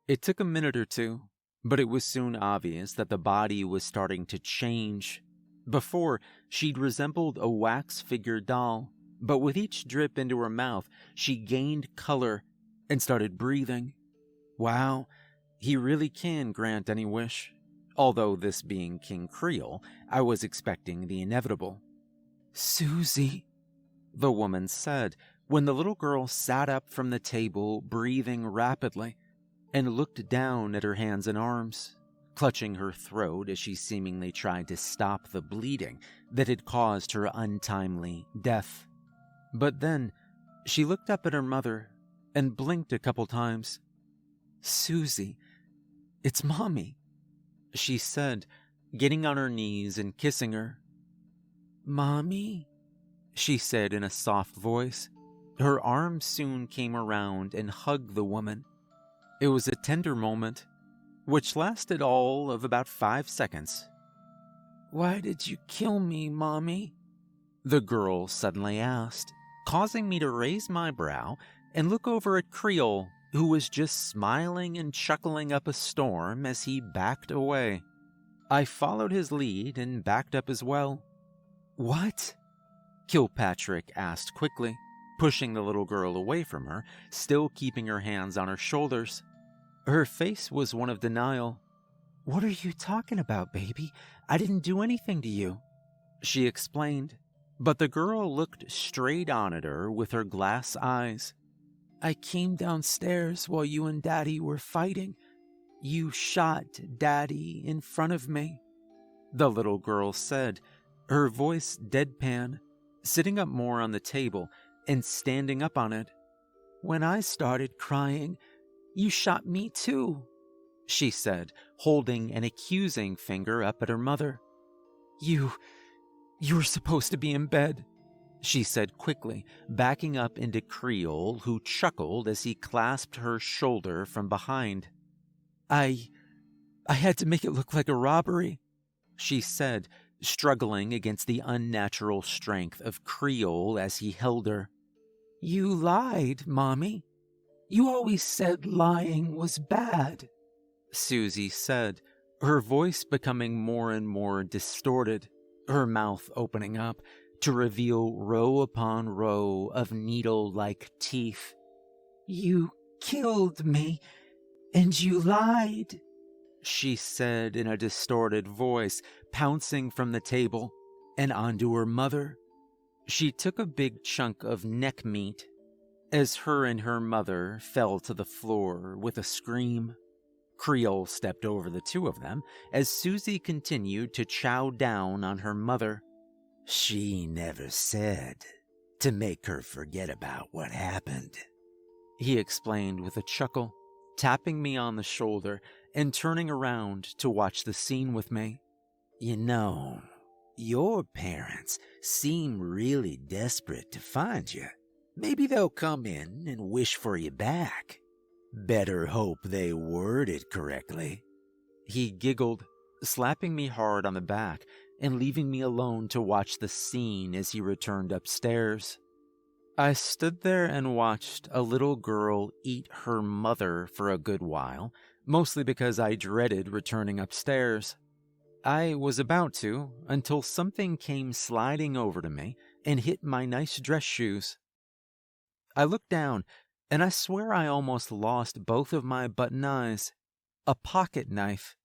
It took a minute or two, but it was soon obvious that the body was starting to change. Before, she'd resembled a wax-figure doll, but with each drip into her mouth, she gained color and started breathing. Wow, he really can grant any wish. Although this being King Creole, I was expecting the inevitable. "Susie," the woman said, when the little girl sat up from the table, breathing rapidly, and looked down at her hands and arms, clutching her throat as she seemingly tried to stop the bleeding that had caused her untimely death. But then, she looked up at her mother and blinked a couple times. "Susie, it's Mommy." she said, getting on her knees and kissing her. "Mommy?" she said in a soft voice. Her arms soon came around and hugged the woman. It was a tender moment, which lasted all of about 5 seconds. "Why did you kill me, Mommy?" the girl suddenly asked, causing me to raise my brow and look over at Creole, who was just smiling and chuckling up a storm as he backed away. I followed his lead and backed up as well. "What?" Kilpatrick asked quickly, pushing the little girl away from her, still keeping her hands on her shoulders. Her face was one of denial. "What are you talking about, baby? I didn't do anything to you," she explained, but the girl looked straight on at her with her glass eyes. "I came downstairs while you and Daddy were fighting. You shot Daddy in front of me," the little girl said, her voice deadpan, sitting up more on the table and standing up on it. "When I started crying, you shot me too," she said, holding an accusing finger up at her mother. You were supposed to be in bed," she said quickly, backing up into Creole, who chuckled as he clasped her shoulder from behind. I had to make it look like a robbery," she said, struggling against the unnatural strength of Creole as he held her. "You lied, Mommy. You always said lying was bad," Susie said, her voice becoming more and more distorted, her mouth opening up to reveal row upon row of needle-like teeth. "You killed me, and you lied," she said in a distorted voice, pouncing from the table and onto her mother. She took a big chunk of neck meat as her and her mother fell to the floor with a scream. Creole stepped over the two of them as Susie continued to chow down on her mother. "She never said to make her forget about what happened," he explained with a chuckle, tapping me on the shoulder and turning around to watch the scene with me. "You know, your parents seem really desperate to find you. Maybe they'll come in and wish for you back. Better hope they word it correctly." He giggled, slapping me hard on the back and leaving me alone to watch the scene as he returned upstairs. I stood there and watched a little girl eat her mother for a good while, mostly because I dreaded returning upstairs. I was about to until something came sliding over to me and hit my nice dress shoes. I looked down, and I swear I almost lost both of my button eyes. A pocket knife.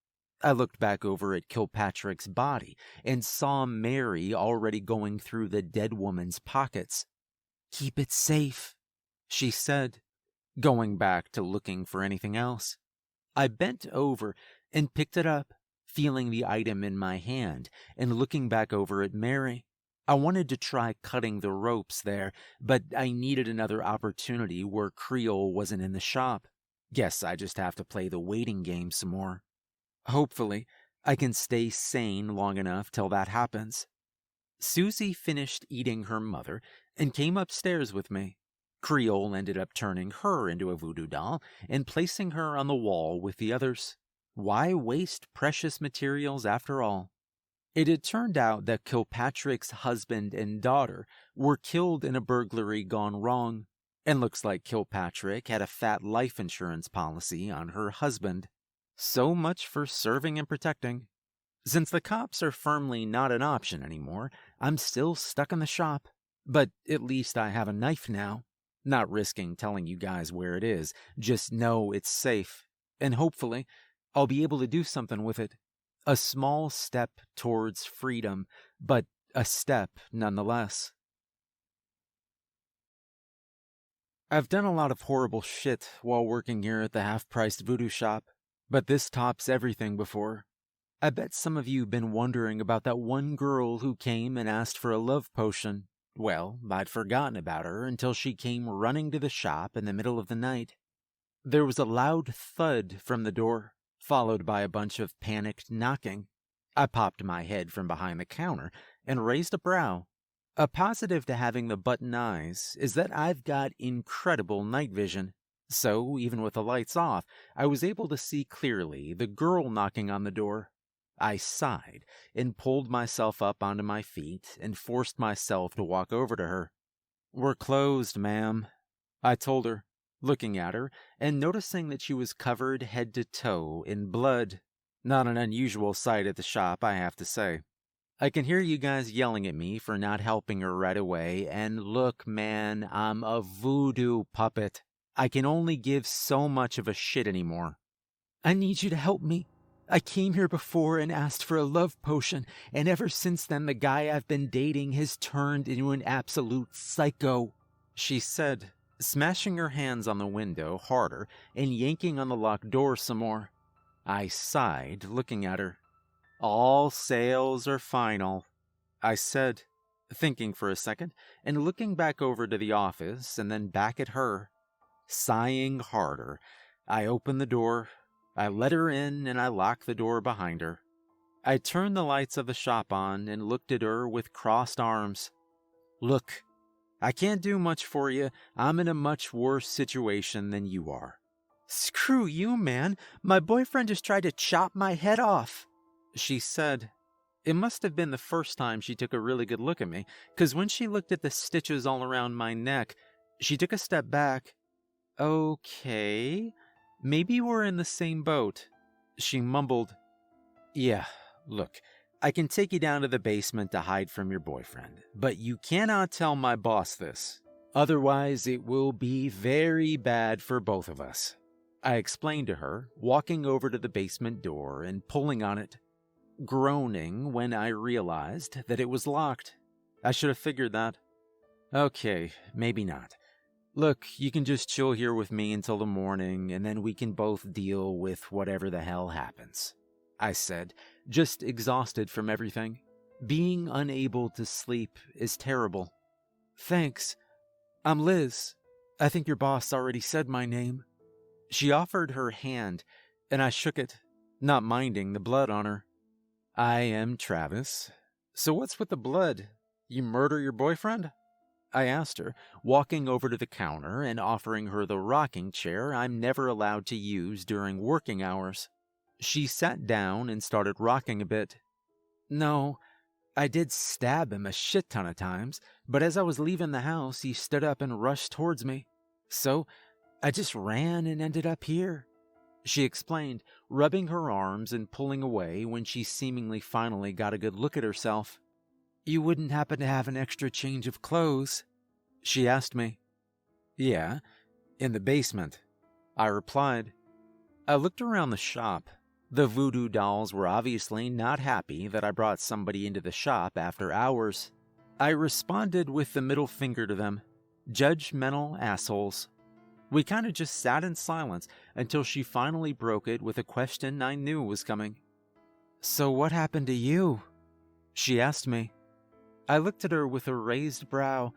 I looked back over at Kilpatrick's body and saw Mary already going through the dead woman's pockets. "Keep it safe," she said, going back to looking for anything else. I bent over and picked it up, feeling the item in my hand and looking back over at Mary. I wanted to try cutting the ropes there, but I needed another opportunity where Creole wasn't in the shop. Guess I just have to play the waiting game some more. Hopefully, I can stay sane long enough till that happens. Susie finished eating her mother and came upstairs with me. Creole ended up turning her into a voodoo doll and placing her on the wall with the others. Why waste precious materials after all? It had turned out that Kilpatrick's husband and daughter were killed in a burglary gone wrong, and looks like Kilpatrick had a fat life insurance policy on her husband. So much for serving and protecting. Since the cops are firmly not an option anymore, I'm still stuck in the shop. But at least I have a knife now. Not risking telling you guys where it is, just know it's safe. And hopefully, I'll be able to do something with it. A small step towards freedom, but a step nonetheless. I've done a lot of horrible shit while working here at the half-priced voodoo shop, but this tops everything before. I bet some of you have been wondering about that one girl who came and asked for a love potion. Well, I'd forgotten about her until she came running to the shop in the middle of the night. There was a loud thud from the door, followed by a bunch of panicked knocking. I popped my head from behind the counter and raised a brow. A positive to having the button eyes is that I've got incredible night vision. So, even with the lights off, I was able to see clearly the girl knocking on the door. I sighed and pulled myself up onto my feet and forced myself to walk over to her. "We're closed, ma'am," I told her, looking at her and noticing that she was covered head to toe in blood. Not an unusual sight at the shop, I have to say. I can hear you guys yelling at me for not helping her right away, and look, man, I'm a voodoo puppet. I can only give so much of a shit anymore. "I need you to help me. I came here before and asked for a love potion, and ever since then the guy I've been dating has turned into an absolute psycho," she said, smashing her hands on the window harder and yanking on the locked door some more. I sighed, looking at her. "All sales are final," I said, thinking for a second and looking back over to the office and then back at her. Sighing harder, I opened the door, I let her in, and I locked the door behind her. I turned the lights of the shop on and looked at her with crossed arms. "Look, I can't do much for you. I'm in a much worse situation than you are." "Screw you, man. My boyfriend just tried to chop my head off," she said. It must have been the first time she took a really good look at me, because when she looked at the stitches all around my neck, she took a step back. "Okay, maybe we're in the same boat," she mumbled. "Yeah, look, I can take you down to the basement to hide from your boyfriend, but you cannot tell my boss this. Otherwise, it will be very bad for both of us," I explained to her, walking over to the basement door and pulling on it, groaning when I realized that it was locked. I should have figured that. "Okay, maybe not. Look, you can just chill here with me until the morning, and then we can both deal with whatever the hell happens," I said, just exhausted from everything. Being unable to sleep is terrible. "Thanks. I'm Liz. I think your boss already said my name." She offered her hand, and I shook it, not minding the blood on her. "I am Travis. So what's with the blood? You murder your boyfriend?" I asked her, walking over to the counter and offering her the rocking chair I'm never allowed to use during working hours. She sat down and started rocking a bit. "No, I did stab him a shit ton of times, but as I was leaving the house, he stood up and rushed towards me. So I just ran and ended up here," she explained, rubbing her arms and pulling away when she seemingly finally got a good look at herself. "You wouldn't happen to have an extra change of clothes?" she asked me. "Yeah, in the basement," I replied. I looked around the shop. The voodoo dolls were obviously not happy that I brought somebody into the shop after hours. I responded with the middle finger to them. Judgmental assholes. We kind of just sat in silence until she finally broke it with a question I knew was coming. "So what happened to you?" she asked me. I looked at her with a raised brow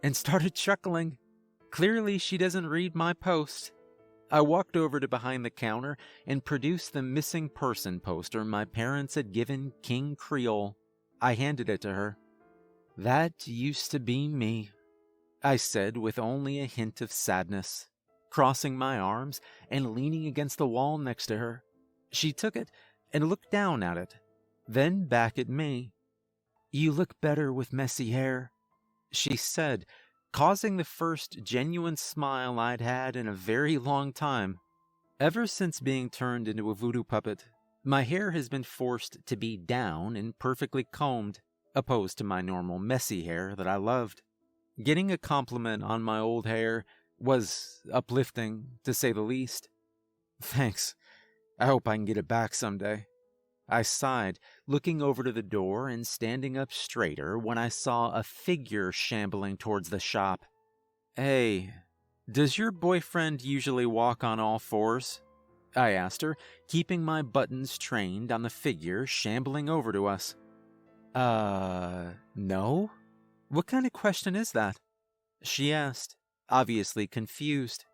and started chuckling. Clearly she doesn't read my post. I walked over to behind the counter and produced the missing person poster my parents had given King Creole. I handed it to her. "That used to be me," I said with only a hint of sadness, crossing my arms and leaning against the wall next to her. She took it and looked down at it, then back at me. "You look better with messy hair," she said, causing the first genuine smile I'd had in a very long time. Ever since being turned into a voodoo puppet, my hair has been forced to be down and perfectly combed, opposed to my normal messy hair that I loved. Getting a compliment on my old hair was uplifting, to say the least. "Thanks. I hope I can get it back someday," I sighed, looking over to the door and standing up straighter when I saw a figure shambling towards the shop. "Hey, does your boyfriend usually walk on all fours?" I asked her, keeping my buttons trained on the figure shambling over to us. No? What kind of question is that?" she asked, obviously confused.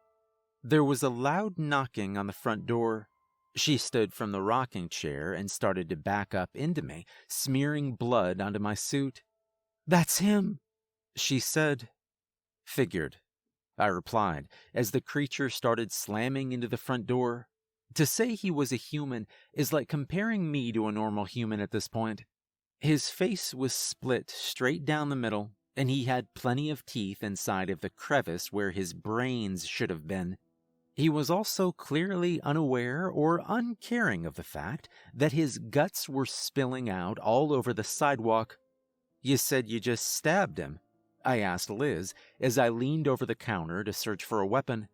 There was a loud knocking on the front door. She stood from the rocking chair and started to back up into me, smearing blood onto my suit. "That's him," she said. "Figured," I replied, as the creature started slamming into the front door. To say he was a human is like comparing me to a normal human at this point. His face was split straight down the middle, and he had plenty of teeth inside of the crevice where his brains should have been. He was also clearly unaware or uncaring of the fact that his guts were spilling out all over the sidewalk. "You said you just stabbed him?" I asked Liz as I leaned over the counter to search for a weapon.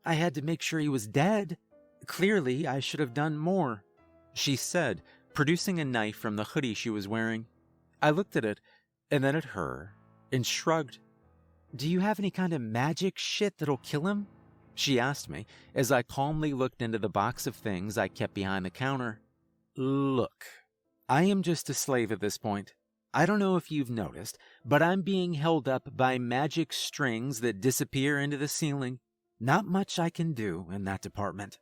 "I had to make sure he was dead. Clearly, I should have done more," she said, producing a knife from the hoodie she was wearing. I looked at it, and then at her, and shrugged. "Do you have any kind of magic shit that'll kill him?" she asked me as I calmly looked into the box of things I kept behind the counter. "Look, I am just a slave at this point. I don't know if you've noticed, but I'm being held up by magic strings that disappear into the ceiling. Not much I can do in that department."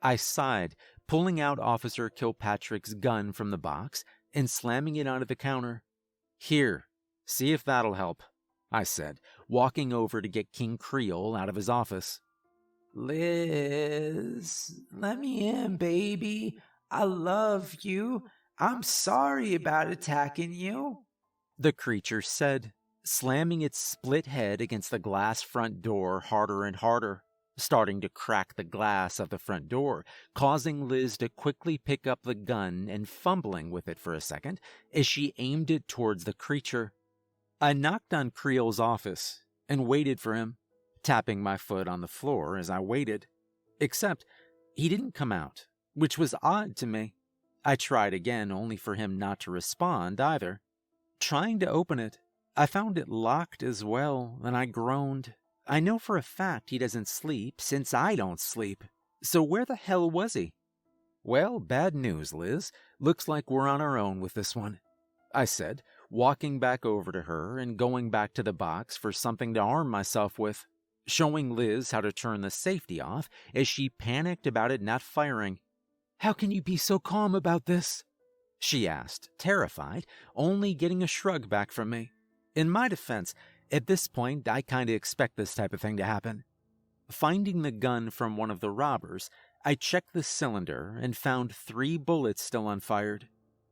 I sighed, pulling out Officer Kilpatrick's gun from the box and slamming it onto the counter. "Here, see if that'll help," I said, walking over to get King Creole out of his office. Liz, let me in, baby. I love you. I'm sorry about attacking you," the creature said, slamming its split head against the glass front door harder and harder, starting to crack the glass of the front door, causing Liz to quickly pick up the gun and fumbling with it for a second as she aimed it towards the creature. I knocked on Creole's office and waited for him, tapping my foot on the floor as I waited. Except he didn't come out, which was odd to me. I tried again, only for him not to respond either. Trying to open it, I found it locked as well, and I groaned. I know for a fact he doesn't sleep, since I don't sleep. So where the hell was he? "Well, bad news, Liz. Looks like we're on our own with this one," I said, walking back over to her and going back to the box for something to arm myself with, showing Liz how to turn the safety off as she panicked about it not firing. "How can you be so calm about this?" she asked, terrified, only getting a shrug back from me. In my defense, at this point, I kinda expect this type of thing to happen. Finding the gun from one of the robbers, I checked the cylinder and found 3 bullets still unfired.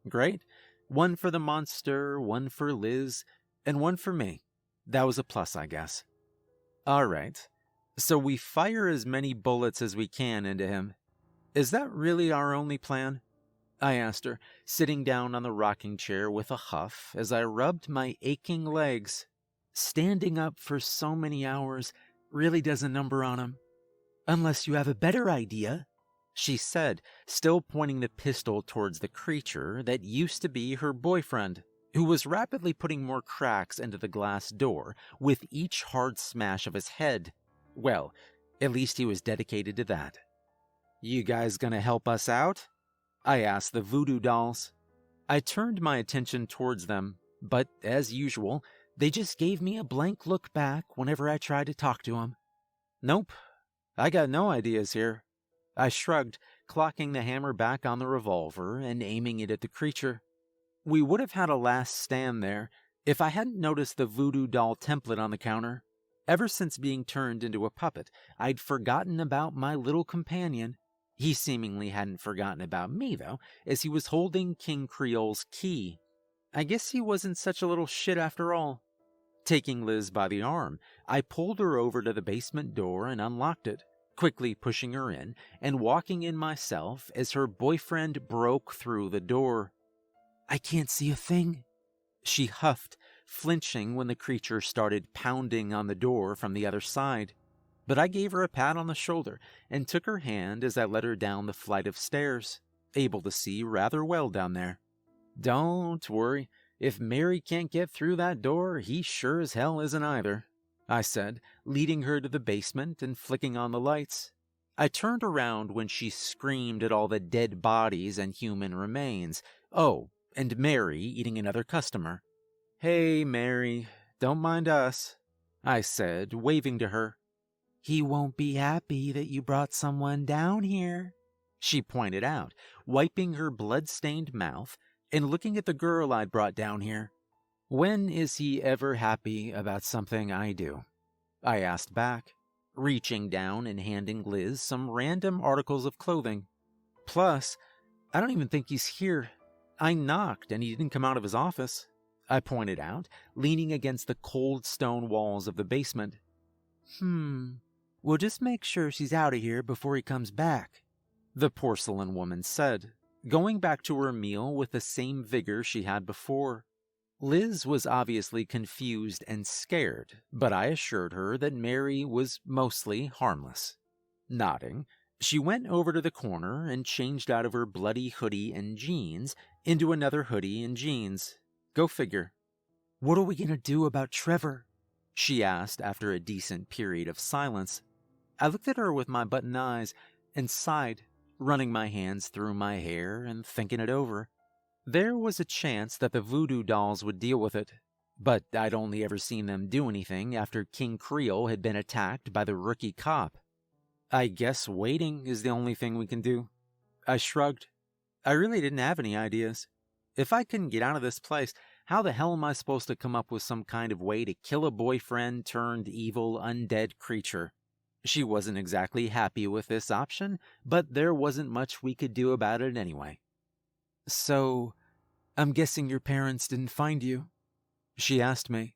Great. One for the monster, one for Liz, and one for me. That was a plus, I guess. Alright, so we fire as many bullets as we can into him. Is that really our only plan? I asked her, sitting down on the rocking chair with a huff as I rubbed my aching legs. Standing up for so many hours really does a number on him. "Unless you have a better idea," she said, still pointing the pistol towards the creature that used to be her boyfriend, who was rapidly putting more cracks into the glass door with each hard smash of his head. Well, at least he was dedicated to that. "You guys gonna help us out?" I asked the voodoo dolls. I turned my attention towards them, but as usual, they just gave me a blank look back whenever I tried to talk to them. "Nope, I got no ideas here." I shrugged, clocking the hammer back on the revolver and aiming it at the creature. We would have had a last stand there if I hadn't noticed the voodoo doll template on the counter. Ever since being turned into a puppet, I'd forgotten about my little companion. He seemingly hadn't forgotten about me, though, as he was holding King Creole's key. I guess he wasn't such a little shit after all. Taking Liz by the arm, I pulled her over to the basement door and unlocked it, quickly pushing her in and walking in myself as her boyfriend broke through the door. "I can't see a thing," she huffed, flinching when the creature started pounding on the door from the other side. But I gave her a pat on the shoulder and took her hand as I led her down the flight of stairs, able to see rather well down there. "Don't worry. If Mary can't get through that door, he sure as hell isn't either," I said, leading her to the basement and flicking on the lights. I turned around when she screamed at all the dead bodies and human remains. Oh, and Mary eating another customer. "Hey, Mary, don't mind us," I said, waving to her. "He won't be happy that you brought someone down here," she pointed out, wiping her blood-stained mouth and looking at the girl I'd brought down here. When is he ever happy about something I do? I asked back, reaching down and handing Liz some random articles of clothing. Plus, I don't even think he's here. I knocked and he didn't come out of his office, I pointed out, leaning against the cold stone walls of the basement. We'll just make sure she's out of here before he comes back, the porcelain woman said, going back to her meal with the same vigor she had before. Liz was obviously confused and scared, but I assured her that Mary was mostly harmless. Nodding, she went over to the corner and changed out of her bloody hoodie and jeans into another hoodie and jeans. Go figure. What are we going to do about Trevor? She asked after a decent period of silence. I looked at her with my button eyes and sighed, running my hands through my hair and thinking it over. There was a chance that the voodoo dolls would deal with it, but I'd only ever seen them do anything after King Creole had been attacked by the rookie cop. I guess waiting is the only thing we can do. I shrugged. I really didn't have any ideas. If I couldn't get out of this place, how the hell am I supposed to come up with some kind of way to kill a boyfriend turned evil undead creature? She wasn't exactly happy with this option, but there wasn't much we could do about it anyway. So, I'm guessing your parents didn't find you? She asked me.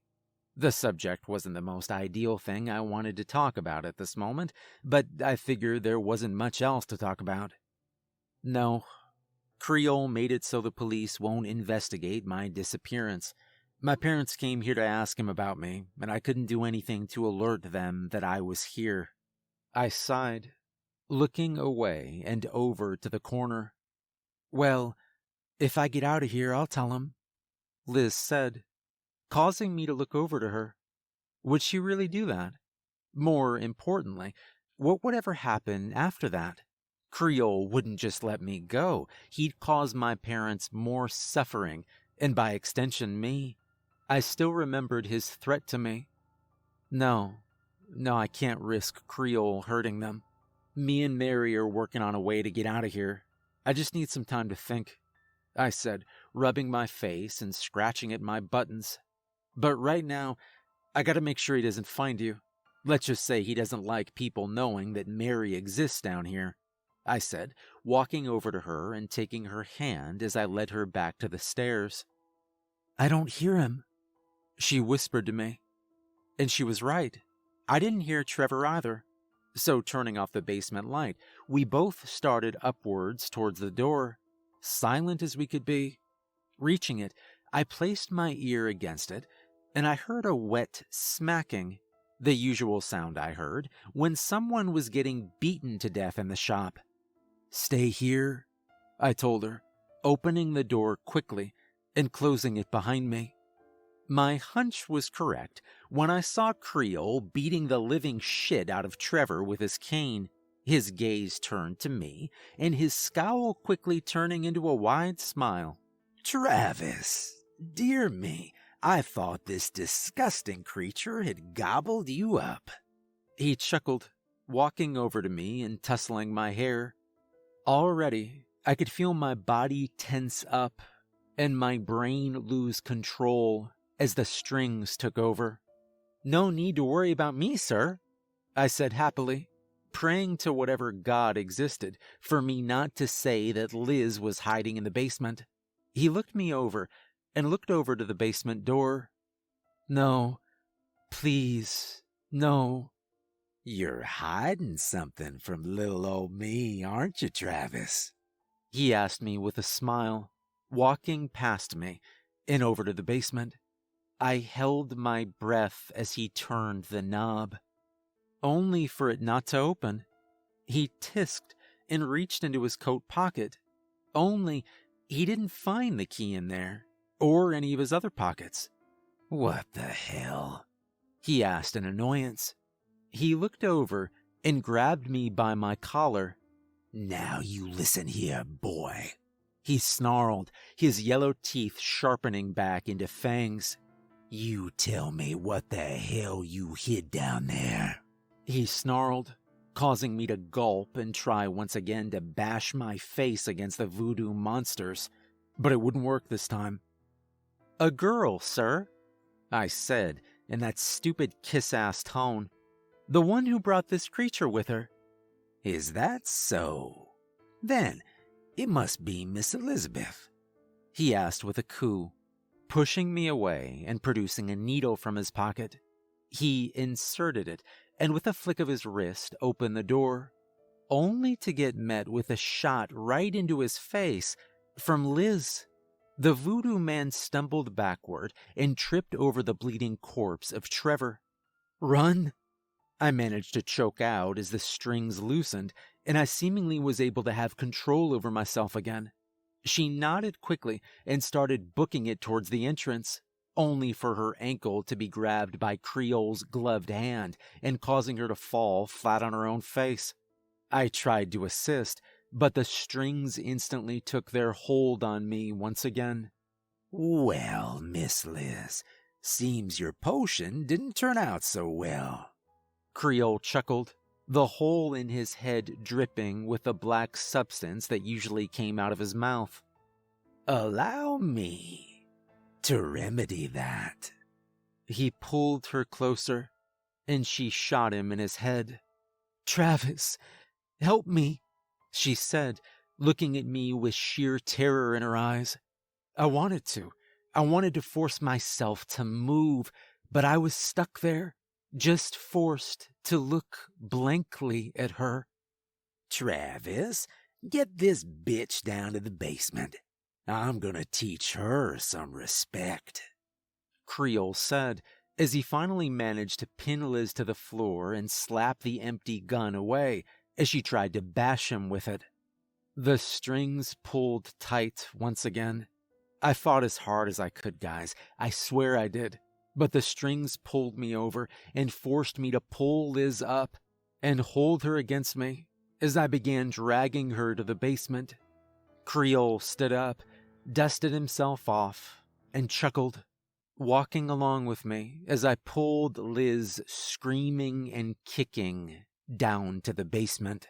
The subject wasn't the most ideal thing I wanted to talk about at this moment, but I figured there wasn't much else to talk about. No. Creole made it so the police won't investigate my disappearance. My parents came here to ask him about me, and I couldn't do anything to alert them that I was here. I sighed, looking away and over to the corner. Well, if I get out of here, I'll tell him, Liz said, causing me to look over to her. Would she really do that? More importantly, what would ever happen after that? Creole wouldn't just let me go. He'd cause my parents more suffering, and by extension me. I still remembered his threat to me. No, I can't risk Creole hurting them. Me and Mary are working on a way to get out of here. I just need some time to think, I said, rubbing my face and scratching at my buttons. But right now, I gotta make sure he doesn't find you. Let's just say he doesn't like people knowing that Mary exists down here, I said, walking over to her and taking her hand as I led her back to the stairs. I don't hear him, she whispered to me. And she was right. I didn't hear Trevor either. So turning off the basement light, we both started upwards towards the door, silent as we could be. Reaching it, I placed my ear against it, and I heard a wet smacking, the usual sound I heard when someone was getting beaten to death in the shop. Stay here, I told her, opening the door quickly and closing it behind me. My hunch was correct when I saw Creole beating the living shit out of Trevor with his cane. His gaze turned to me, and his scowl quickly turning into a wide smile. Travis, dear me, I thought this disgusting creature had gobbled you up. He chuckled, walking over to me and tussling my hair. Already, I could feel my body tense up and my brain lose control as the strings took over. No need to worry about me, sir, I said happily, praying to whatever God existed for me not to say that Liz was hiding in the basement. He looked me over and looked over to the basement door. No, please, no. You're hiding something from little old me, aren't you, Travis? He asked me with a smile, walking past me and over to the basement. I held my breath as he turned the knob, only for it not to open. He tisked and reached into his coat pocket, only he didn't find the key in there, or any of his other pockets. What the hell? He asked in annoyance. He looked over and grabbed me by my collar. Now you listen here, boy, he snarled, his yellow teeth sharpening back into fangs. You tell me what the hell you hid down there, he snarled. causing me to gulp and try once again to bash my face against the voodoo monsters, but it wouldn't work this time. "A girl, sir," I said in that stupid kiss-ass tone. "The one who brought this creature with her." "Is that so? Then it must be Miss Elizabeth," he asked with a coo, pushing me away and producing a needle from his pocket. He inserted it and with a flick of his wrist opened the door, only to get met with a shot right into his face from Liz. The voodoo man stumbled backward and tripped over the bleeding corpse of Trevor. "Run!" I managed to choke out as the strings loosened, and I seemingly was able to have control over myself again. She nodded quickly and started booking it towards the entrance, only for her ankle to be grabbed by Creole's gloved hand and causing her to fall flat on her own face. I tried to assist, but the strings instantly took their hold on me once again. "Well, Miss Liz, seems your potion didn't turn out so well," Creole chuckled, the hole in his head dripping with the black substance that usually came out of his mouth. "Allow me to remedy that." He pulled her closer, and she shot him in his head. "Travis, help me," she said, looking at me with sheer terror in her eyes. I wanted to force myself to move, but I was stuck there, just forced to look blankly at her. "Travis, get this bitch down to the basement. I'm gonna teach her some respect," Creole said, as he finally managed to pin Liz to the floor and slap the empty gun away as she tried to bash him with it. The strings pulled tight once again. I fought as hard as I could, guys. I swear I did. But the strings pulled me over and forced me to pull Liz up and hold her against me as I began dragging her to the basement. Creole stood up, dusted himself off, and chuckled, walking along with me as I pulled Liz screaming and kicking down to the basement.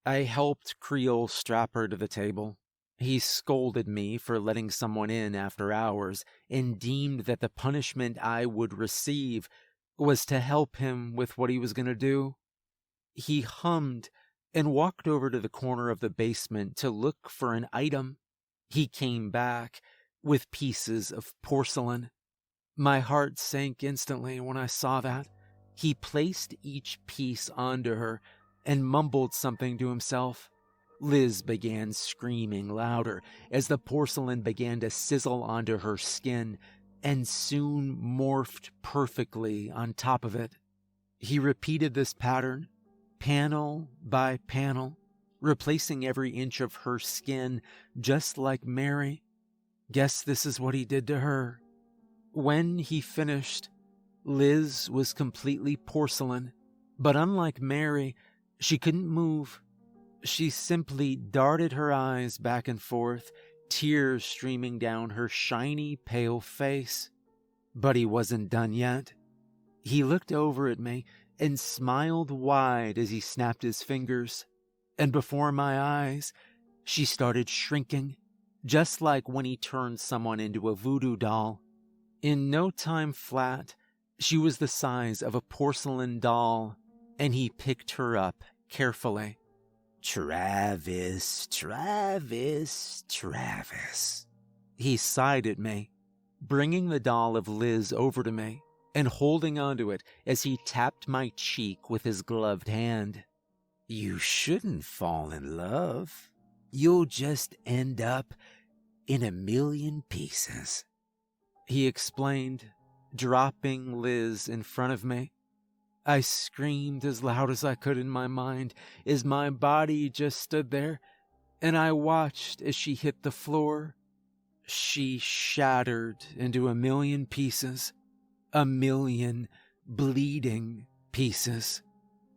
I helped Creole strap her to the table. He scolded me for letting someone in after hours and deemed that the punishment I would receive was to help him with what he was going to do. He hummed and walked over to the corner of the basement to look for an item. He came back with pieces of porcelain. My heart sank instantly when I saw that. He placed each piece onto her and mumbled something to himself. Liz began screaming louder as the porcelain began to sizzle onto her skin and soon morphed perfectly on top of it. He repeated this pattern, panel by panel, replacing every inch of her skin just like Mary. Guess this is what he did to her. When he finished, Liz was completely porcelain, but unlike Mary, she couldn't move. She simply darted her eyes back and forth, tears streaming down her shiny, pale face. But he wasn't done yet. He looked over at me and smiled wide as he snapped his fingers. And before my eyes, she started shrinking, just like when he turned someone into a voodoo doll. In no time flat, she was the size of a porcelain doll, and he picked her up carefully. Travis, Travis, Travis. He sighed at me, bringing the doll of Liz over to me and holding onto it as he tapped my cheek with his gloved hand. You shouldn't fall in love. You'll just end up in a million pieces, he explained, dropping Liz in front of me. I screamed as loud as I could in my mind as my body just stood there, and I watched as she hit the floor. She shattered into a million pieces, a million bleeding pieces.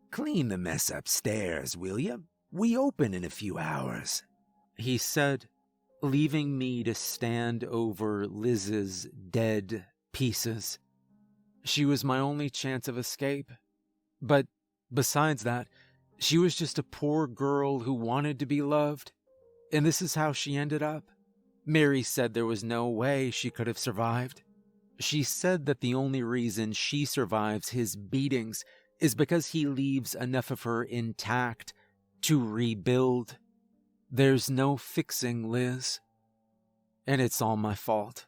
Clean the mess upstairs, will you? We open in a few hours, he said, leaving me to stand over Liz's dead pieces. She was my only chance of escape. But besides that, She was just a poor girl who wanted to be loved, and this is how she ended up. Mary said there was no way she could have survived. She said that the only reason she survives his beatings is because he leaves enough of her intact to rebuild. There's no fixing Liz, and it's all my fault.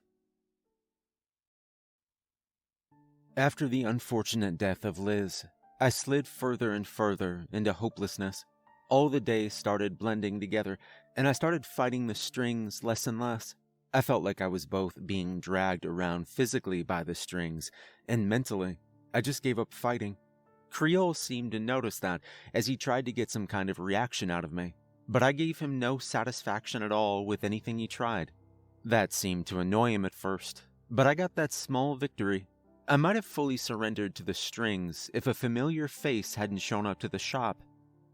After the unfortunate death of Liz, I slid further and further into hopelessness. All the days started blending together, and I started fighting the strings less and less. I felt like I was both being dragged around physically by the strings, and mentally, I just gave up fighting. Creole seemed to notice that as he tried to get some kind of reaction out of me, but I gave him no satisfaction at all with anything he tried. That seemed to annoy him at first, but I got that small victory. I might have fully surrendered to the strings if a familiar face hadn't shown up to the shop.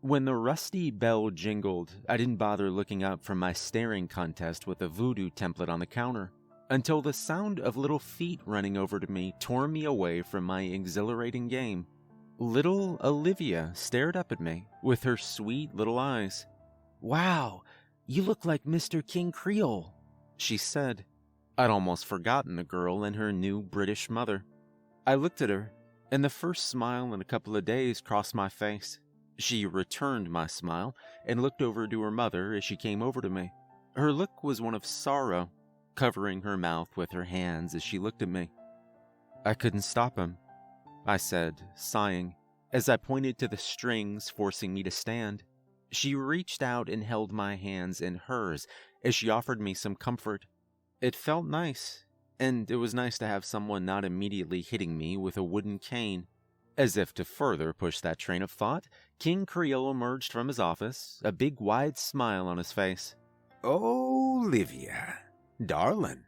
When the rusty bell jingled, I didn't bother looking up from my staring contest with a voodoo template on the counter, until the sound of little feet running over to me tore me away from my exhilarating game. Little Olivia stared up at me with her sweet little eyes. "Wow, you look like Mr. King Creole," she said. I'd almost forgotten the girl and her new British mother. I looked at her, and the first smile in a couple of days crossed my face. She returned my smile and looked over to her mother as she came over to me. Her look was one of sorrow, covering her mouth with her hands as she looked at me. "I couldn't stop him," I said, sighing, as I pointed to the strings forcing me to stand. She reached out and held my hands in hers as she offered me some comfort. It felt nice, and it was nice to have someone not immediately hitting me with a wooden cane. As if to further push that train of thought, King Creole emerged from his office, a big wide smile on his face. "Olivia, darling,"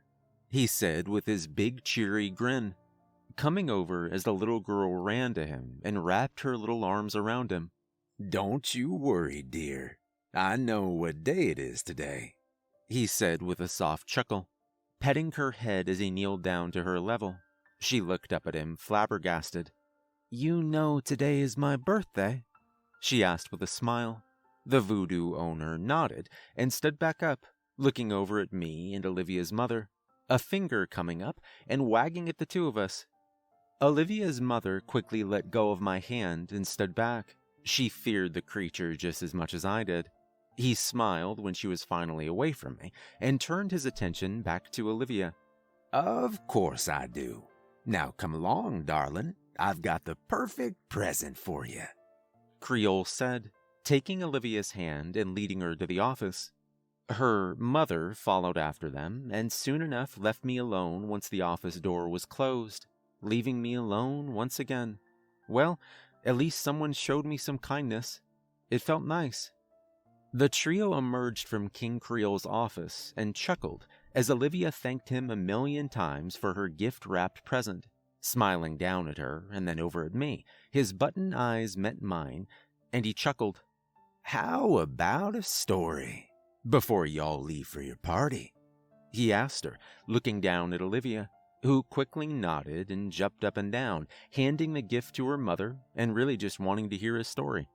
he said with his big cheery grin, coming over as the little girl ran to him and wrapped her little arms around him. "Don't you worry, dear. I know what day it is today," he said with a soft chuckle, petting her head as he kneeled down to her level. She looked up at him, flabbergasted. "You know today is my birthday?" she asked with a smile. The voodoo owner nodded and stood back up, looking over at me and Olivia's mother, a finger coming up and wagging at the two of us. Olivia's mother quickly let go of my hand and stood back. She feared the creature just as much as I did. He smiled when she was finally away from me and turned his attention back to Olivia. "Of course I do. Now come along, darling. I've got the perfect present for you," Creole said, taking Olivia's hand and leading her to the office. Her mother followed after them and soon enough left me alone once the office door was closed, leaving me alone once again. Well, at least someone showed me some kindness. It felt nice. The trio emerged from King Creole's office and chuckled as Olivia thanked him a million times for her gift-wrapped present. Smiling down at her and then over at me, his button eyes met mine, and he chuckled. "How about a story before y'all leave for your party?" he asked her, looking down at Olivia, who quickly nodded and jumped up and down, handing the gift to her mother and really just wanting to hear his story.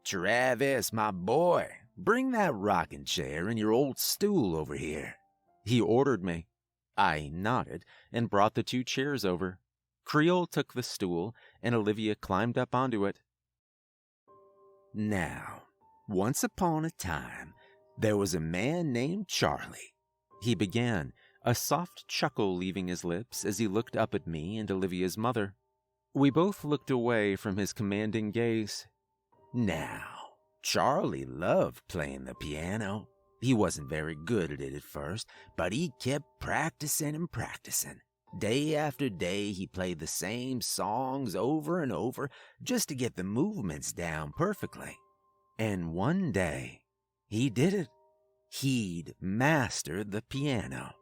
"Travis, my boy, bring that rocking chair and your old stool over here," he ordered me. I nodded and brought the two chairs over. Creole took the stool, and Olivia climbed up onto it. "Now, once upon a time, there was a man named Charlie," he began, a soft chuckle leaving his lips as he looked up at me and Olivia's mother. We both looked away from his commanding gaze. "Now, Charlie loved playing the piano. He wasn't very good at it at first, but he kept practicing and practicing. Day after day, he played the same songs over and over just to get the movements down perfectly. And one day, he did it. He'd mastered the piano."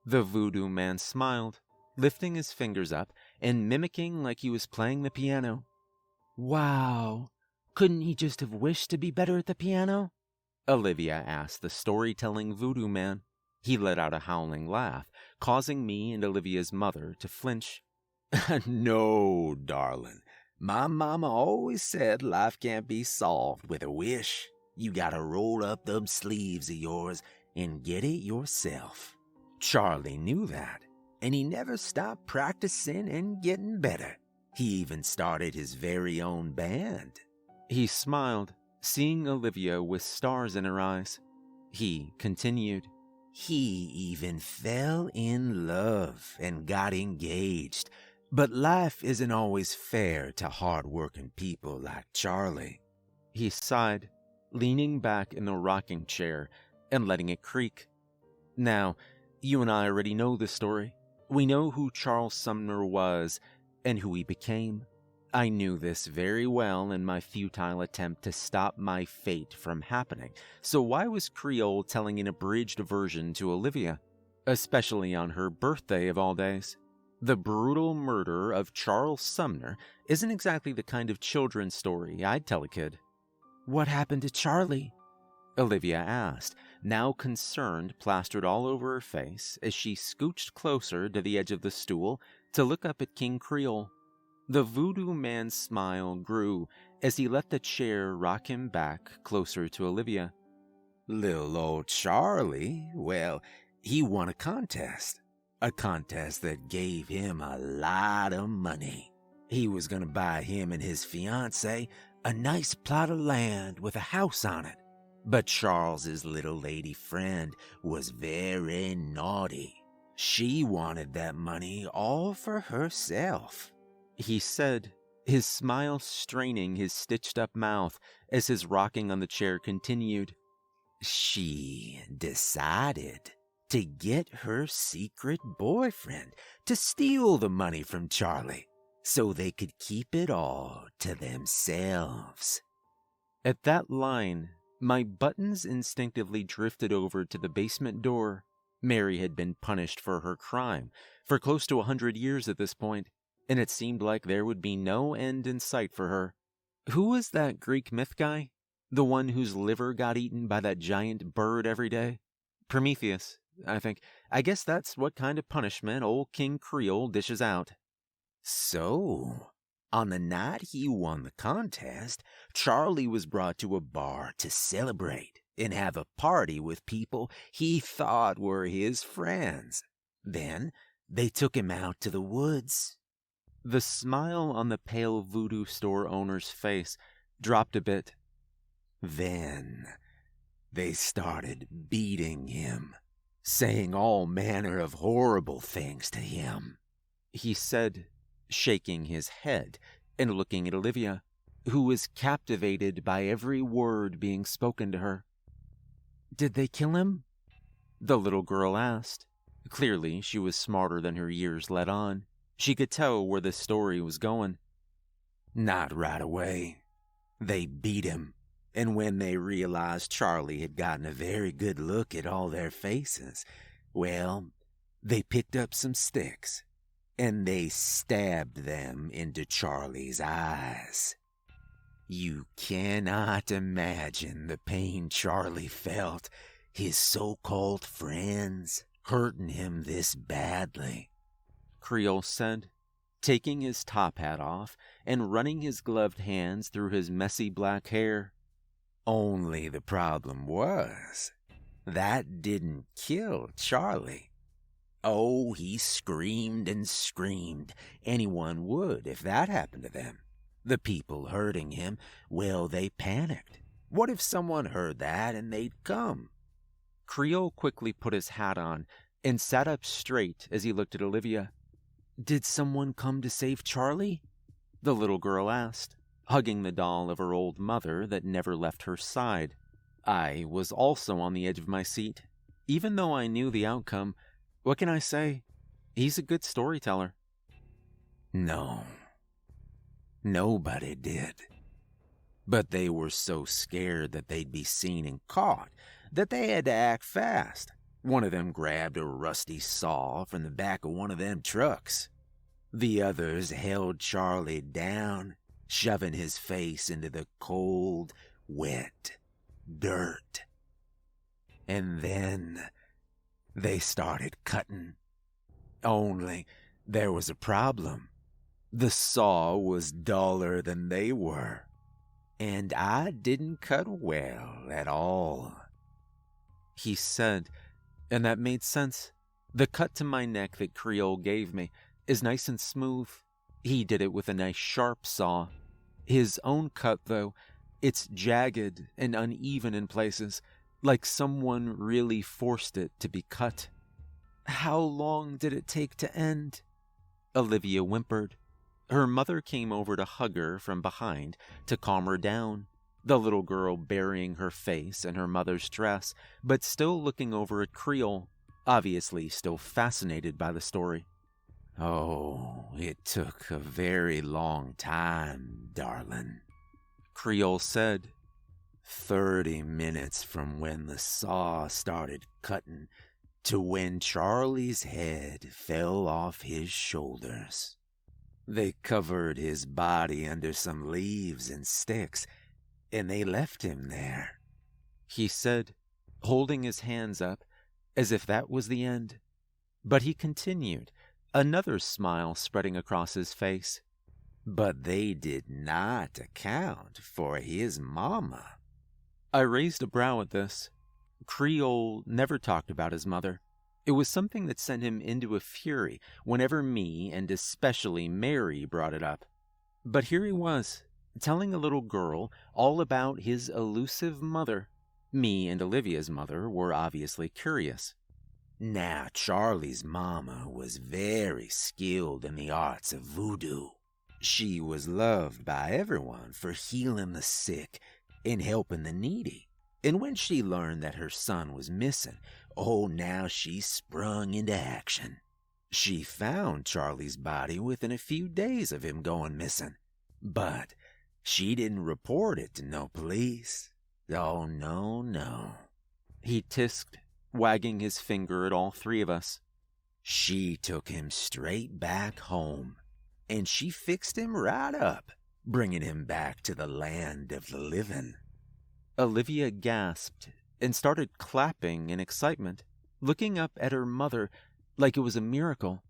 The voodoo man smiled, lifting his fingers up and mimicking like he was playing the piano. "Wow, couldn't he just have wished to be better at the piano?" Olivia asked the storytelling voodoo man. He let out a howling laugh, causing me and Olivia's mother to flinch. "No, darling. My mama always said life can't be solved with a wish. You gotta roll up them sleeves of yours and get it yourself. Charlie knew that, and he never stopped practicing and getting better. He even started his very own band. He smiled, seeing Olivia with stars in her eyes. He continued. He even fell in love and got engaged. But life isn't always fair to hard-working people like Charlie. He sighed, leaning back in the rocking chair and letting it creak. Now, you and I already know the story. We know who Charles Sumner was and who he became. I knew this very well in my futile attempt to stop my fate from happening, so why was Creole telling an abridged version to Olivia, especially on her birthday of all days? The brutal murder of Charles Sumner isn't exactly the kind of children's story I'd tell a kid. What happened to Charlie? Olivia asked, now concerned plastered all over her face as she scooched closer to the edge of the stool to look up at King Creole. The voodoo man's smile grew as he let the chair rock him back closer to Olivia. Little old Charlie, well, he won a contest. A contest that gave him a lot of money. He was going to buy him and his fiancée a nice plot of land with a house on it. But Charles's little lady friend was very naughty. She wanted that money all for herself. He said, his smile straining his stitched-up mouth as his rocking on the chair continued. She decided to get her secret boyfriend to steal the money from Charlie so they could keep it all to themselves. At that line, my buttons instinctively drifted over to the basement door. Mary had been punished for her crime for close to 100 years at this point, and it seemed like there would be no end in sight for her. Who was that Greek myth guy? The one whose liver got eaten by that giant bird every day? Prometheus, I think. I guess that's what kind of punishment old King Creole dishes out. So, on the night he won the contest, Charlie was brought to a bar to celebrate and have a party with people he thought were his friends. Then, they took him out to the woods. The smile on the pale voodoo store owner's face dropped a bit. Then, they started beating him, saying all manner of horrible things to him. He said, shaking his head and looking at Olivia, who was captivated by every word being spoken to her. Did they kill him? The little girl asked. Clearly, she was smarter than her years let on. She could tell where the story was going. Not right away. They beat him, and when they realized Charlie had gotten a very good look at all their faces, well, they picked up some sticks, and they stabbed them into Charlie's eyes. You cannot imagine the pain Charlie felt, his so-called friends hurting him this badly. Creole said, taking his top hat off and running his gloved hands through his messy black hair. Only the problem was, that didn't kill Charlie. Oh, he screamed and screamed. Anyone would if that happened to them. The people hurting him, well, they panicked. What if someone heard that and they'd come? Creole quickly put his hat on and sat up straight as he looked at Olivia. Did someone come to save Charlie? The little girl asked, hugging the doll of her old mother that never left her side. I was also on the edge of my seat. Even though I knew the outcome, what can I say? He's a good storyteller. No. Nobody did. But they were so scared that they'd be seen and caught that they had to act fast. One of them grabbed a rusty saw from the back of one of them trucks. The others held Charlie down, shoving his face into the cold, wet dirt. And then they started cutting. Only there was a problem. The saw was duller than they were, and I didn't cut well at all. He said, and that made sense. The cut to my neck that Creole gave me is nice and smooth. He did it with a nice sharp saw. His own cut, though, it's jagged and uneven in places, like someone really forced it to be cut. How long did it take to end? Olivia whimpered. Her mother came over to hug her from behind to calm her down, the little girl burying her face in her mother's dress, but still looking over at Creole, obviously still fascinated by the story. Oh, it took a very long time, darling, Creole said. 30 minutes from when the saw started cutting to when Charlie's head fell off his shoulders. They covered his body under some leaves and sticks, and they left him there, he said, holding his hands up as if that was the end. But he continued, another smile spreading across his face. But they did not account for his mama. I raised a brow at this. Creole never talked about his mother. It was something that sent him into a fury whenever me, and especially Mary, brought it up. But here he was, telling a little girl all about his elusive mother. Me and Olivia's mother were obviously curious. Now, Charlie's mama was very skilled in the arts of voodoo. She was loved by everyone for healing the sick and helping the needy. And when she learned that her son was missing, oh, now she sprung into action. She found Charlie's body within a few days of him going missing. But she didn't report it to no police. Oh, no, no. He tisked, wagging his finger at all three of us. She took him straight back home, and she fixed him right up, bringing him back to the land of the living. Olivia gasped and started clapping in excitement, looking up at her mother like it was a miracle.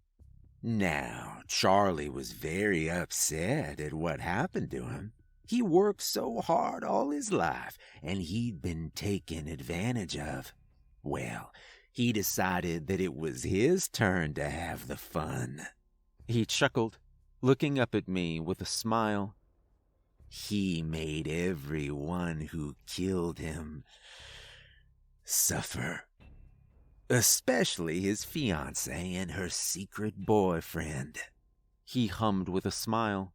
Now, Charlie was very upset at what happened to him. He worked so hard all his life, and he'd been taken advantage of. Well, he decided that it was his turn to have the fun. He chuckled, looking up at me with a smile. He made everyone who killed him suffer, especially his fiancée and her secret boyfriend. He hummed with a smile.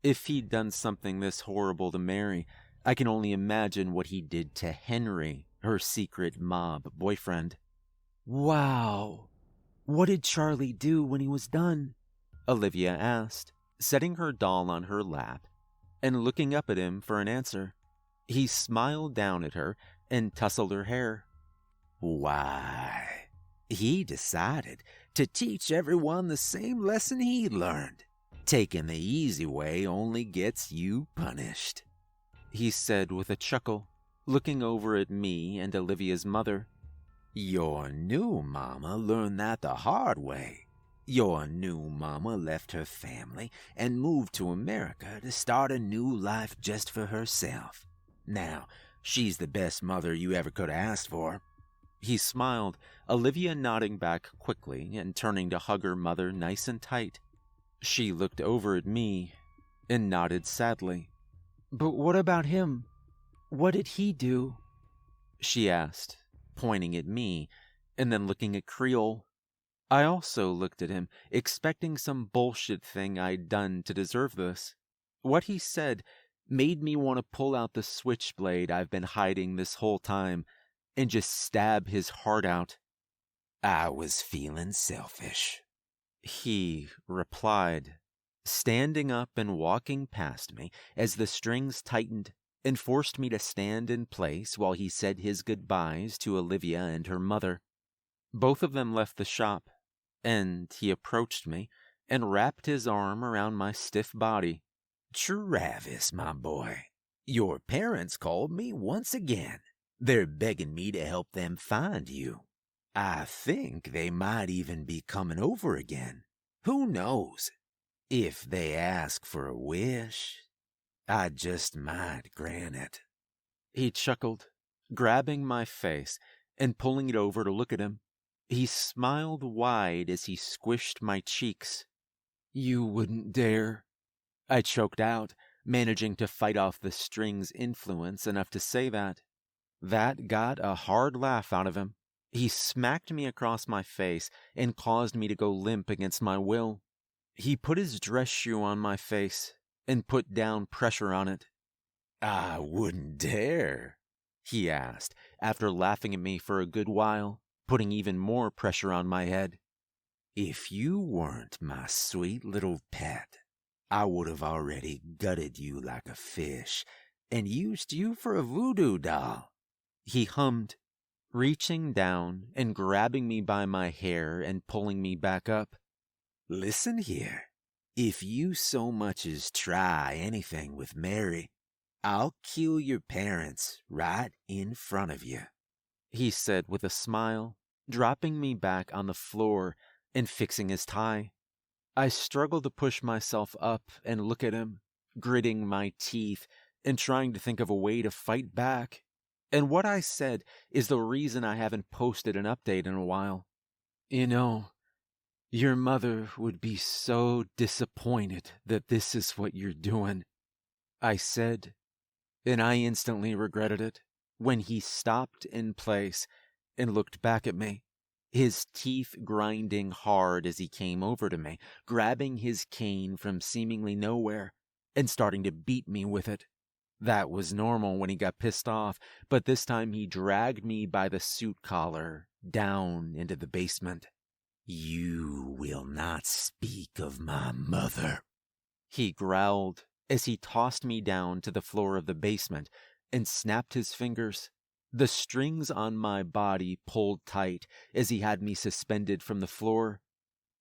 If he'd done something this horrible to Mary, I can only imagine what he did to Henry, her secret mob boyfriend. Wow. What did Charlie do when he was done? Olivia asked, setting her doll on her lap and looking up at him for an answer. He smiled down at her and tousled her hair. Why, he decided to teach everyone the same lesson he learned. Taking the easy way only gets you punished, he said with a chuckle, looking over at me and Olivia's mother. Your new mama learned that the hard way. Your new mama left her family and moved to America to start a new life just for herself. Now, she's the best mother you ever could have asked for. He smiled, Olivia nodding back quickly and turning to hug her mother nice and tight. She looked over at me and nodded sadly. But what about him? What did he do? She asked, pointing at me and then looking at Creole. I also looked at him, expecting some bullshit thing I'd done to deserve this. What he said made me want to pull out the switchblade I've been hiding this whole time and just stab his heart out. I was feeling selfish, he replied, standing up and walking past me as the strings tightened and forced me to stand in place while he said his goodbyes to Olivia and her mother. Both of them left the shop, and he approached me and wrapped his arm around my stiff body. Travis, my boy, your parents called me once again. They're begging me to help them find you. I think they might even be coming over again. Who knows? If they ask for a wish, I just might grant it." He chuckled, grabbing my face and pulling it over to look at him. He smiled wide as he squished my cheeks. "You wouldn't dare," I choked out, managing to fight off the string's influence enough to say that. That got a hard laugh out of him. He smacked me across my face and caused me to go limp against my will. He put his dress shoe on my face and put down pressure on it. "I wouldn't dare?" he asked, after laughing at me for a good while, putting even more pressure on my head. "If you weren't my sweet little pet, I would have already gutted you like a fish and used you for a voodoo doll," he hummed, reaching down and grabbing me by my hair and pulling me back up. "Listen here. If you so much as try anything with Mary, I'll kill your parents right in front of you," he said with a smile, dropping me back on the floor and fixing his tie. I struggled to push myself up and look at him, gritting my teeth and trying to think of a way to fight back. And what I said is the reason I haven't posted an update in a while. "You know, your mother would be so disappointed that this is what you're doing," I said, and I instantly regretted it when he stopped in place and looked back at me, his teeth grinding hard as he came over to me, grabbing his cane from seemingly nowhere and starting to beat me with it. That was normal when he got pissed off, but this time he dragged me by the suit collar down into the basement. "You will not speak of my mother," he growled as he tossed me down to the floor of the basement and snapped his fingers. The strings on my body pulled tight as he had me suspended from the floor.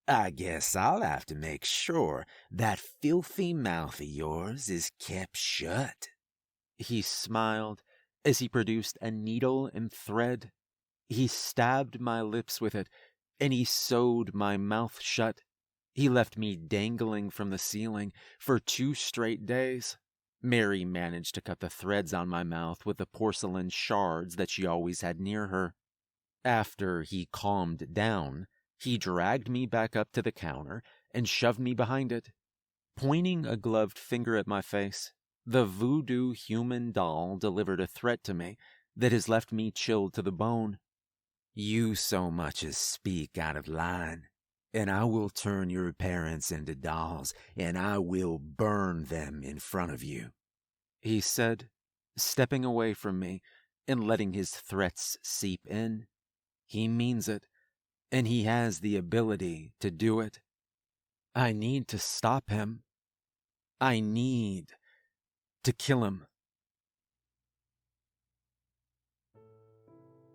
"I guess I'll have to make sure that filthy mouth of yours is kept shut." He smiled as he produced a needle and thread. He stabbed my lips with it, and he sewed my mouth shut. He left me dangling from the ceiling for 2 straight days. Mary managed to cut the threads on my mouth with the porcelain shards that she always had near her. After he calmed down, he dragged me back up to the counter and shoved me behind it, pointing a gloved finger at my face. The voodoo human doll delivered a threat to me that has left me chilled to the bone. "You so much as speak out of line, and I will turn your parents into dolls, and I will burn them in front of you," he said, stepping away from me and letting his threats seep in. He means it, and he has the ability to do it. I need to stop him. I need to kill him.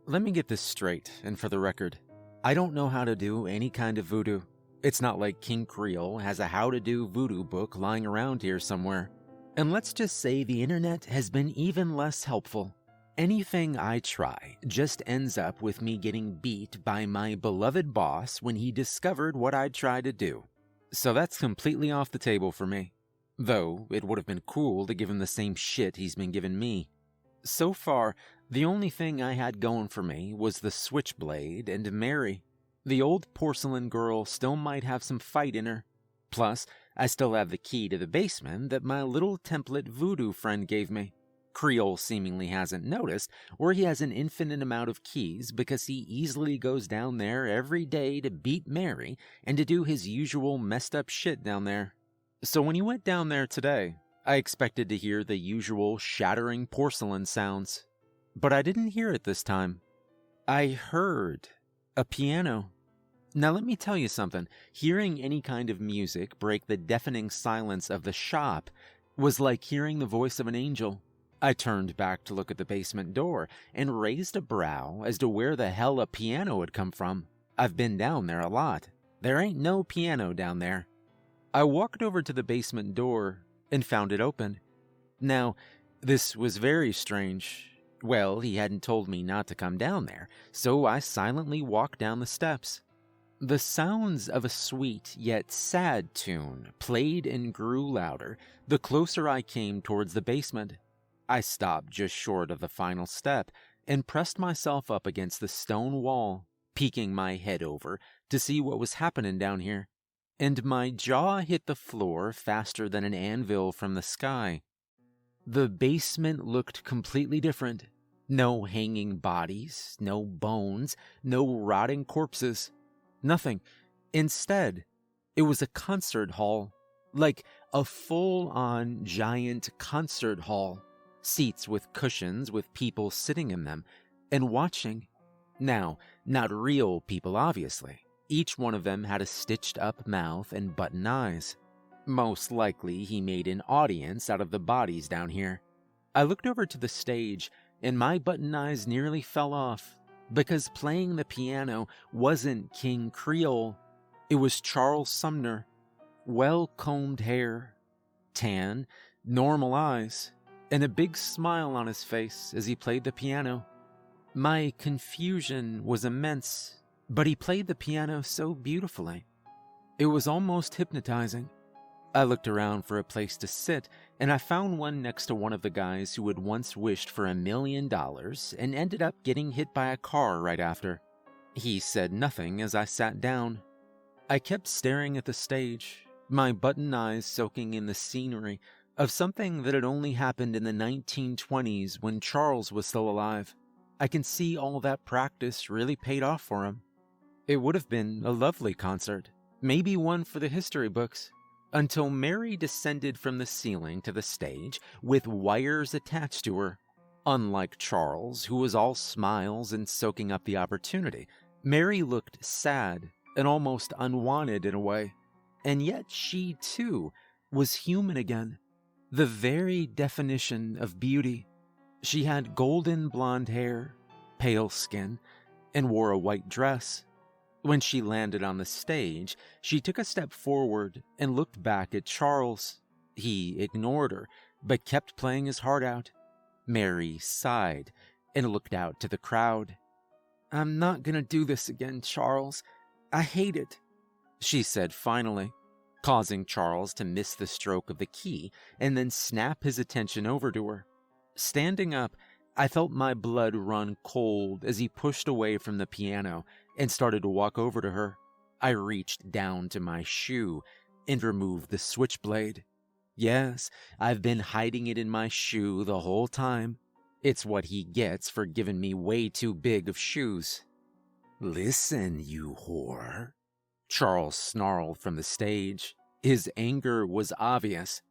Let me get this straight, and for the record, I don't know how to do any kind of voodoo. It's not like King Creole has a how-to-do voodoo book lying around here somewhere. And let's just say the internet has been even less helpful. Anything I try just ends up with me getting beat by my beloved boss when he discovered what I'd tried to do. So that's completely off the table for me. Though, it would have been cool to give him the same shit he's been giving me. So far, the only thing I had going for me was the switchblade and Mary. The old porcelain girl still might have some fight in her. Plus, I still have the key to the basement that my little template voodoo friend gave me. Creole seemingly hasn't noticed, or he has an infinite amount of keys because he easily goes down there every day to beat Mary and to do his usual messed up shit down there. So when he went down there today, I expected to hear the usual shattering porcelain sounds. But I didn't hear it this time. I heard a piano. Now let me tell you something. Hearing any kind of music break the deafening silence of the shop was like hearing the voice of an angel. I turned back to look at the basement door and raised a brow as to where the hell a piano had come from. I've been down there a lot. There ain't no piano down there. I walked over to the basement door and found it open. Now, this was very strange. Well, he hadn't told me not to come down there, so I silently walked down the steps. The sounds of a sweet yet sad tune played and grew louder the closer I came towards the basement. I stopped just short of the final step and pressed myself up against the stone wall, peeking my head over to see what was happening down here. And my jaw hit the floor faster than an anvil from the sky. The basement looked completely different. No hanging bodies, no bones, no rotting corpses. Nothing. Instead, it was a concert hall, like a full-on giant concert hall. Seats with cushions with people sitting in them and watching. Now, not real people, obviously. Each one of them had a stitched-up mouth and button eyes. Most likely, he made an audience out of the bodies down here. I looked over to the stage, and my button eyes nearly fell off, because playing the piano wasn't King Creole. It was Charles Sumner. Well-combed hair, tan, normal eyes, and a big smile on his face as he played the piano. My confusion was immense, but he played the piano so beautifully. It was almost hypnotizing. I looked around for a place to sit, and I found one next to one of the guys who had once wished for $1 million and ended up getting hit by a car right after. He said nothing as I sat down. I kept staring at the stage, my button eyes soaking in the scenery of something that had only happened in the 1920s when Charles was still alive. I can see all that practice really paid off for him. It would have been a lovely concert, maybe one for the history books, until Mary descended from the ceiling to the stage with wires attached to her. Unlike Charles, who was all smiles and soaking up the opportunity, Mary looked sad and almost unwanted in a way. And yet she, too, was human again. The very definition of beauty. She had golden blonde hair, pale skin, and wore a white dress. When she landed on the stage, she took a step forward and looked back at Charles. He ignored her, but kept playing his heart out. Mary sighed and looked out to the crowd. "I'm not gonna do this again, Charles. I hate it," she said finally, causing Charles to miss the stroke of the key and then snap his attention over to her. Standing up, I felt my blood run cold as he pushed away from the piano and started to walk over to her. I reached down to my shoe and removed the switchblade. Yes, I've been hiding it in my shoe the whole time. It's what he gets for giving me way too big of shoes. "Listen, you whore," Charles snarled from the stage. His anger was obvious.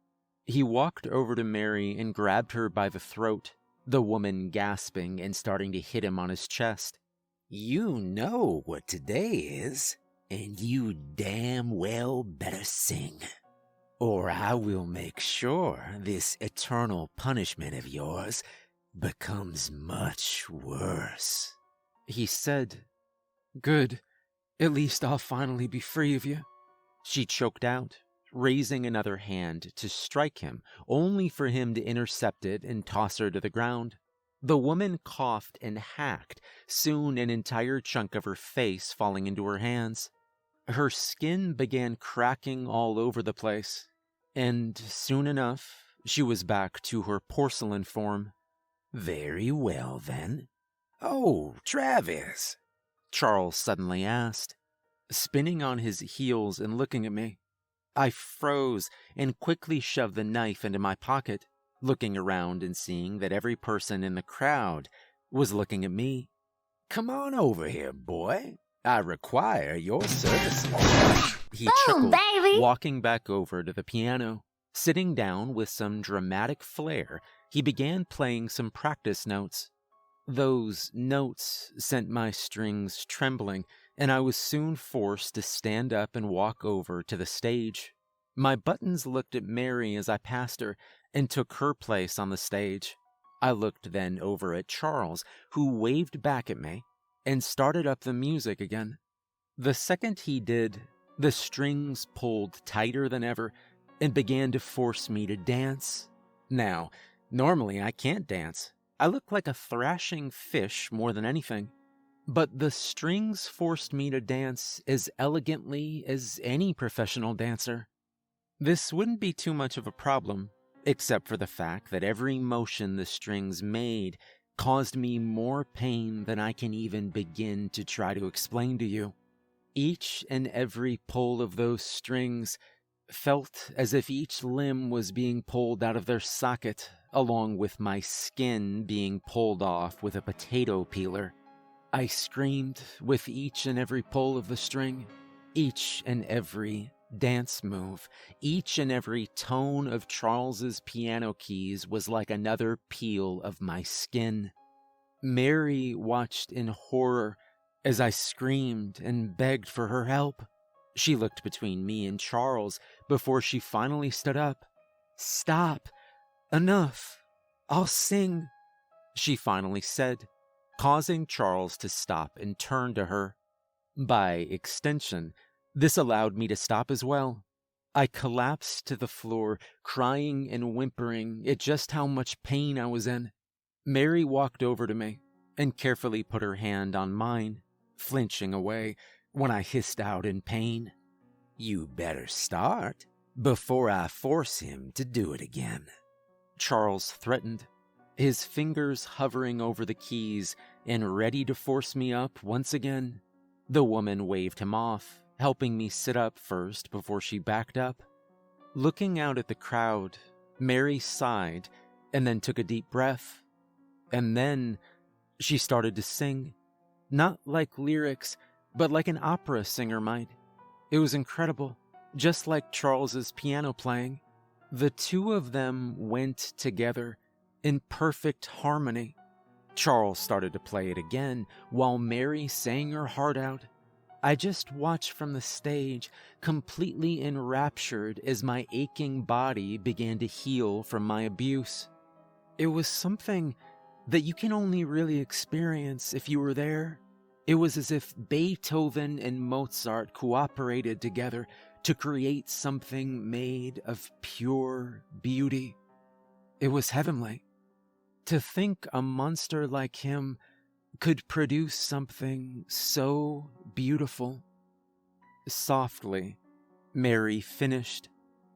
He walked over to Mary and grabbed her by the throat, the woman gasping and starting to hit him on his chest. "You know what today is, and you damn well better sing. Or I will make sure this eternal punishment of yours becomes much worse," he said. "Good. At least I'll finally be free of you," she choked out, raising another hand to strike him, only for him to intercept it and toss her to the ground. The woman coughed and hacked, soon an entire chunk of her face falling into her hands. Her skin began cracking all over the place, and soon enough, she was back to her porcelain form. "Very well, then. Oh, Travis," Charles suddenly asked, spinning on his heels and looking at me. I froze and quickly shoved the knife into my pocket, looking around and seeing that every person in the crowd was looking at me. "Come on over here, boy. I require your services." He chuckled, baby, walking back over to the piano. Sitting down with some dramatic flair, he began playing some practice notes. Those notes sent my strings trembling, and I was soon forced to stand up and walk over to the stage. My buttons looked at Mary as I passed her and took her place on the stage. I looked then over at Charles, who waved back at me and started up the music again. The second he did, the strings pulled tighter than ever and began to force me to dance. Now, normally I can't dance. I look like a thrashing fish more than anything. But the strings forced me to dance as elegantly as any professional dancer. This wouldn't be too much of a problem, except for the fact that every motion the strings made caused me more pain than I can even begin to try to explain to you. Each and every pull of those strings felt as if each limb was being pulled out of their socket, along with my skin being pulled off with a potato peeler. I screamed with each and every pull of the string, each and every dance move, each and every tone of Charles's piano keys was like another peel of my skin. Mary watched in horror as I screamed and begged for her help. She looked between me and Charles before she finally stood up. "Stop. Enough. I'll sing," she finally said, causing Charles to stop and turn to her. By extension, this allowed me to stop as well. I collapsed to the floor, crying and whimpering at just how much pain I was in. Mary walked over to me and carefully put her hand on mine, flinching away when I hissed out in pain. "You better start before I force him to do it again," Charles threatened, his fingers hovering over the keys and ready to force me up once again. The woman waved him off, helping me sit up first before she backed up. Looking out at the crowd, Mary sighed and then took a deep breath. And then she started to sing, not like lyrics, but like an opera singer might. It was incredible, just like Charles's piano playing. The two of them went together in perfect harmony. Charles started to play it again while Mary sang her heart out. I just watched from the stage, completely enraptured as my aching body began to heal from my abuse. It was something that you can only really experience if you were there. It was as if Beethoven and Mozart cooperated together to create something made of pure beauty. It was heavenly. To think a monster like him could produce something so beautiful. Softly, Mary finished,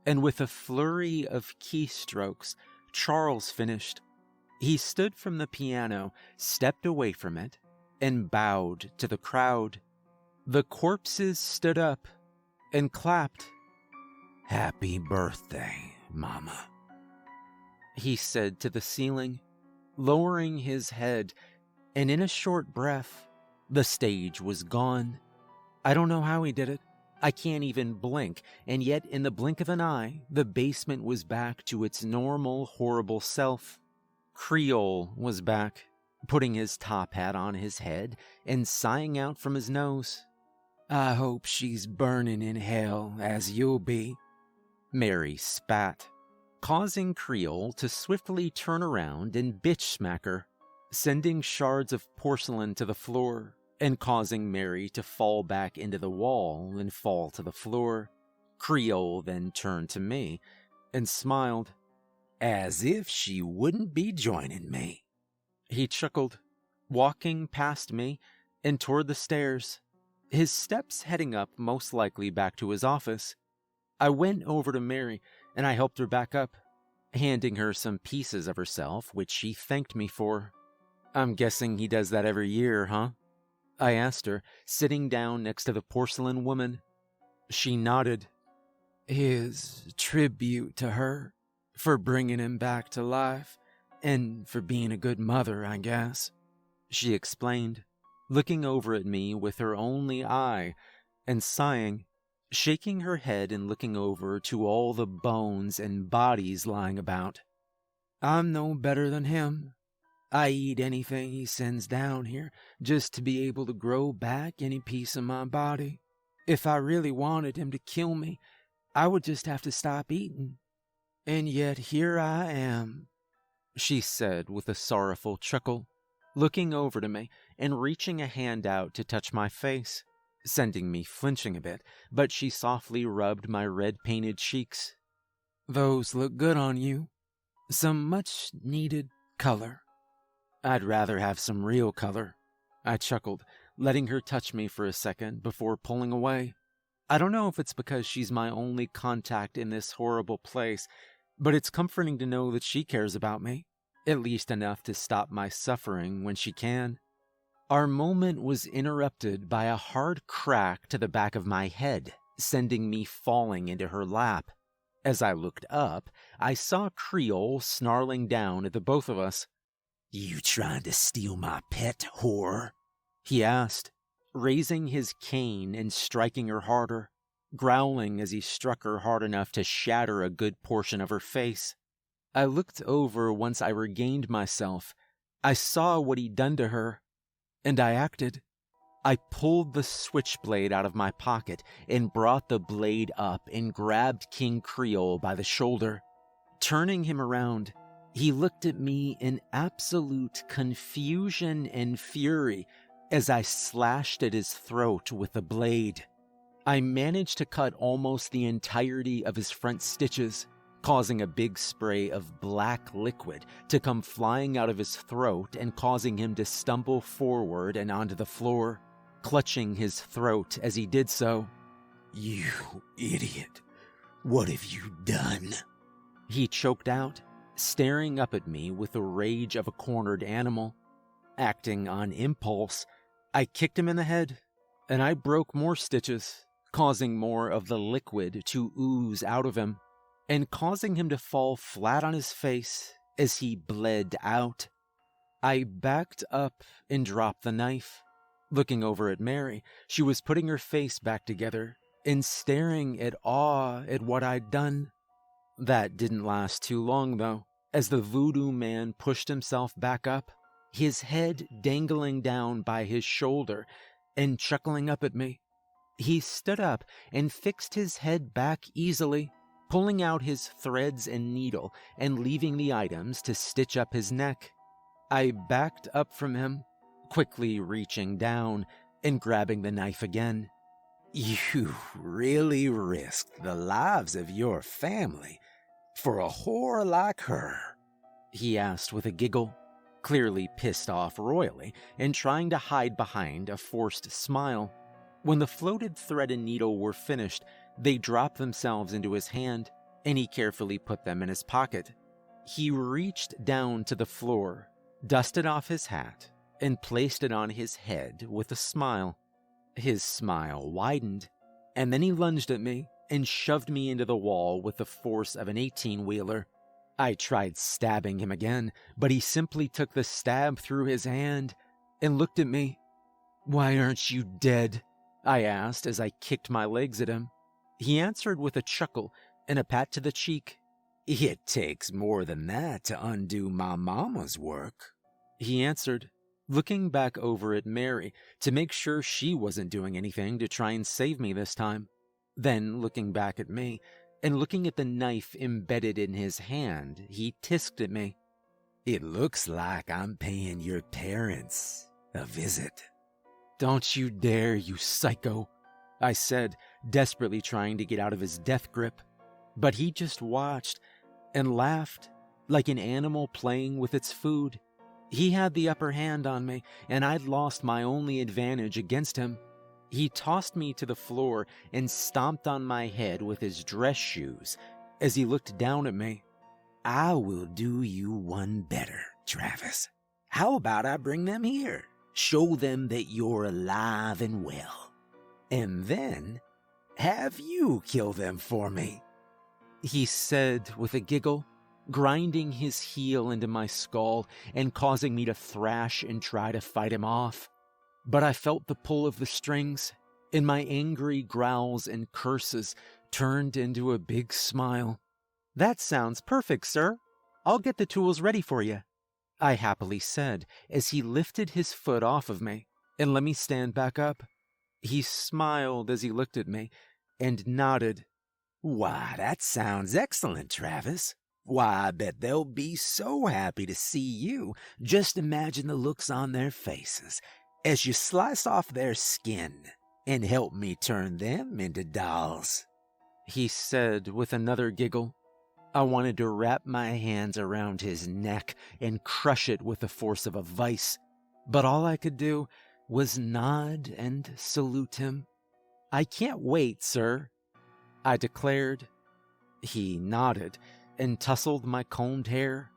and with a flurry of keystrokes, Charles finished. He stood from the piano, stepped away from it, and bowed to the crowd. The corpses stood up and clapped. "Happy birthday, Mama," he said to the ceiling, lowering his head, and in a short breath, the stage was gone. I don't know how he did it. I can't even blink, and yet in the blink of an eye, the basement was back to its normal, horrible self. Creole was back, putting his top hat on his head and sighing out from his nose. "I hope she's burning in hell as you'll be," Mary spat, causing Creole to swiftly turn around and bitch smack her, sending shards of porcelain to the floor and causing Mary to fall back into the wall and fall to the floor. Creole then turned to me and smiled. "As if she wouldn't be joining me," he chuckled, walking past me and toward the stairs, his steps heading up most likely back to his office. I went over to Mary and I helped her back up, handing her some pieces of herself, which she thanked me for. "I'm guessing he does that every year, huh?" I asked her, sitting down next to the porcelain woman. She nodded. "His tribute to her, for bringing him back to life, and for being a good mother, I guess," she explained, looking over at me with her only eye and sighing, shaking her head and looking over to all the bones and bodies lying about. "I'm no better than him. I eat anything he sends down here just to be able to grow back any piece of my body. If I really wanted him to kill me, I would just have to stop eating. And yet here I am," she said with a sorrowful chuckle, looking over to me and reaching a hand out to touch my face, sending me flinching a bit, but she softly rubbed my red-painted cheeks. "Those look good on you. Some much-needed color." "I'd rather have some real color," I chuckled, letting her touch me for a second before pulling away. I don't know if it's because she's my only contact in this horrible place, but it's comforting to know that she cares about me, at least enough to stop my suffering when she can. Our moment was interrupted by a hard crack to the back of my head, sending me falling into her lap. As I looked up, I saw Creole snarling down at the both of us. "You trying to steal my pet, whore?" he asked, raising his cane and striking her harder, growling as he struck her hard enough to shatter a good portion of her face. I looked over once I regained myself. I saw what he'd done to her, and I acted. I pulled the switchblade out of my pocket and brought the blade up and grabbed King Creole by the shoulder. Turning him around, he looked at me in absolute confusion and fury as I slashed at his throat with the blade. I managed to cut almost the entirety of his front stitches, causing a big spray of black liquid to come flying out of his throat and causing him to stumble forward and onto the floor, clutching his throat as he did so. "You idiot. What have you done?" he choked out, staring up at me with the rage of a cornered animal. Acting on impulse, I kicked him in the head, and I broke more stitches, causing more of the liquid to ooze out of him, and causing him to fall flat on his face as he bled out. I backed up and dropped the knife. Looking over at Mary, she was putting her face back together and staring at awe at what I'd done. That didn't last too long, though, as the voodoo man pushed himself back up, his head dangling down by his shoulder and chuckling up at me. He stood up and fixed his head back easily, pulling out his threads and needle and leaving the items to stitch up his neck. I backed up from him, quickly reaching down and grabbing the knife again. "You really risked the lives of your family for a whore like her?" he asked with a giggle, clearly pissed off royally and trying to hide behind a forced smile. When the floated thread and needle were finished, they dropped themselves into his hand, and he carefully put them in his pocket. He reached down to the floor, dusted off his hat, and placed it on his head with a smile. His smile widened, and then he lunged at me and shoved me into the wall with the force of an 18-wheeler. I tried stabbing him again, but he simply took the stab through his hand and looked at me. "Why aren't you dead?" I asked as I kicked my legs at him. He answered with a chuckle and a pat to the cheek. "It takes more than that to undo my mama's work," he answered, looking back over at Mary to make sure she wasn't doing anything to try and save me this time. Then, looking back at me and looking at the knife embedded in his hand, he tisked at me. "It looks like I'm paying your parents a visit." "Don't you dare, you psycho," I said, desperately trying to get out of his death grip. But he just watched and laughed, like an animal playing with its food. He had the upper hand on me, and I'd lost my only advantage against him. He tossed me to the floor and stomped on my head with his dress shoes as he looked down at me. "I will do you one better, Travis. How about I bring them here? Show them that you're alive and well. And then have you kill them for me," he said with a giggle, grinding his heel into my skull and causing me to thrash and try to fight him off. But I felt the pull of the strings, and my angry growls and curses turned into a big smile. "That sounds perfect, sir. I'll get the tools ready for you," I happily said as he lifted his foot off of me and let me stand back up. He smiled as he looked at me and nodded. "Why, that sounds excellent, Travis. Why, I bet they'll be so happy to see you. Just imagine the looks on their faces as you slice off their skin and help me turn them into dolls," he said with another giggle. I wanted to wrap my hands around his neck and crush it with the force of a vice, but all I could do was nod and salute him. "I can't wait, sir," I declared. He nodded and tousled my combed hair,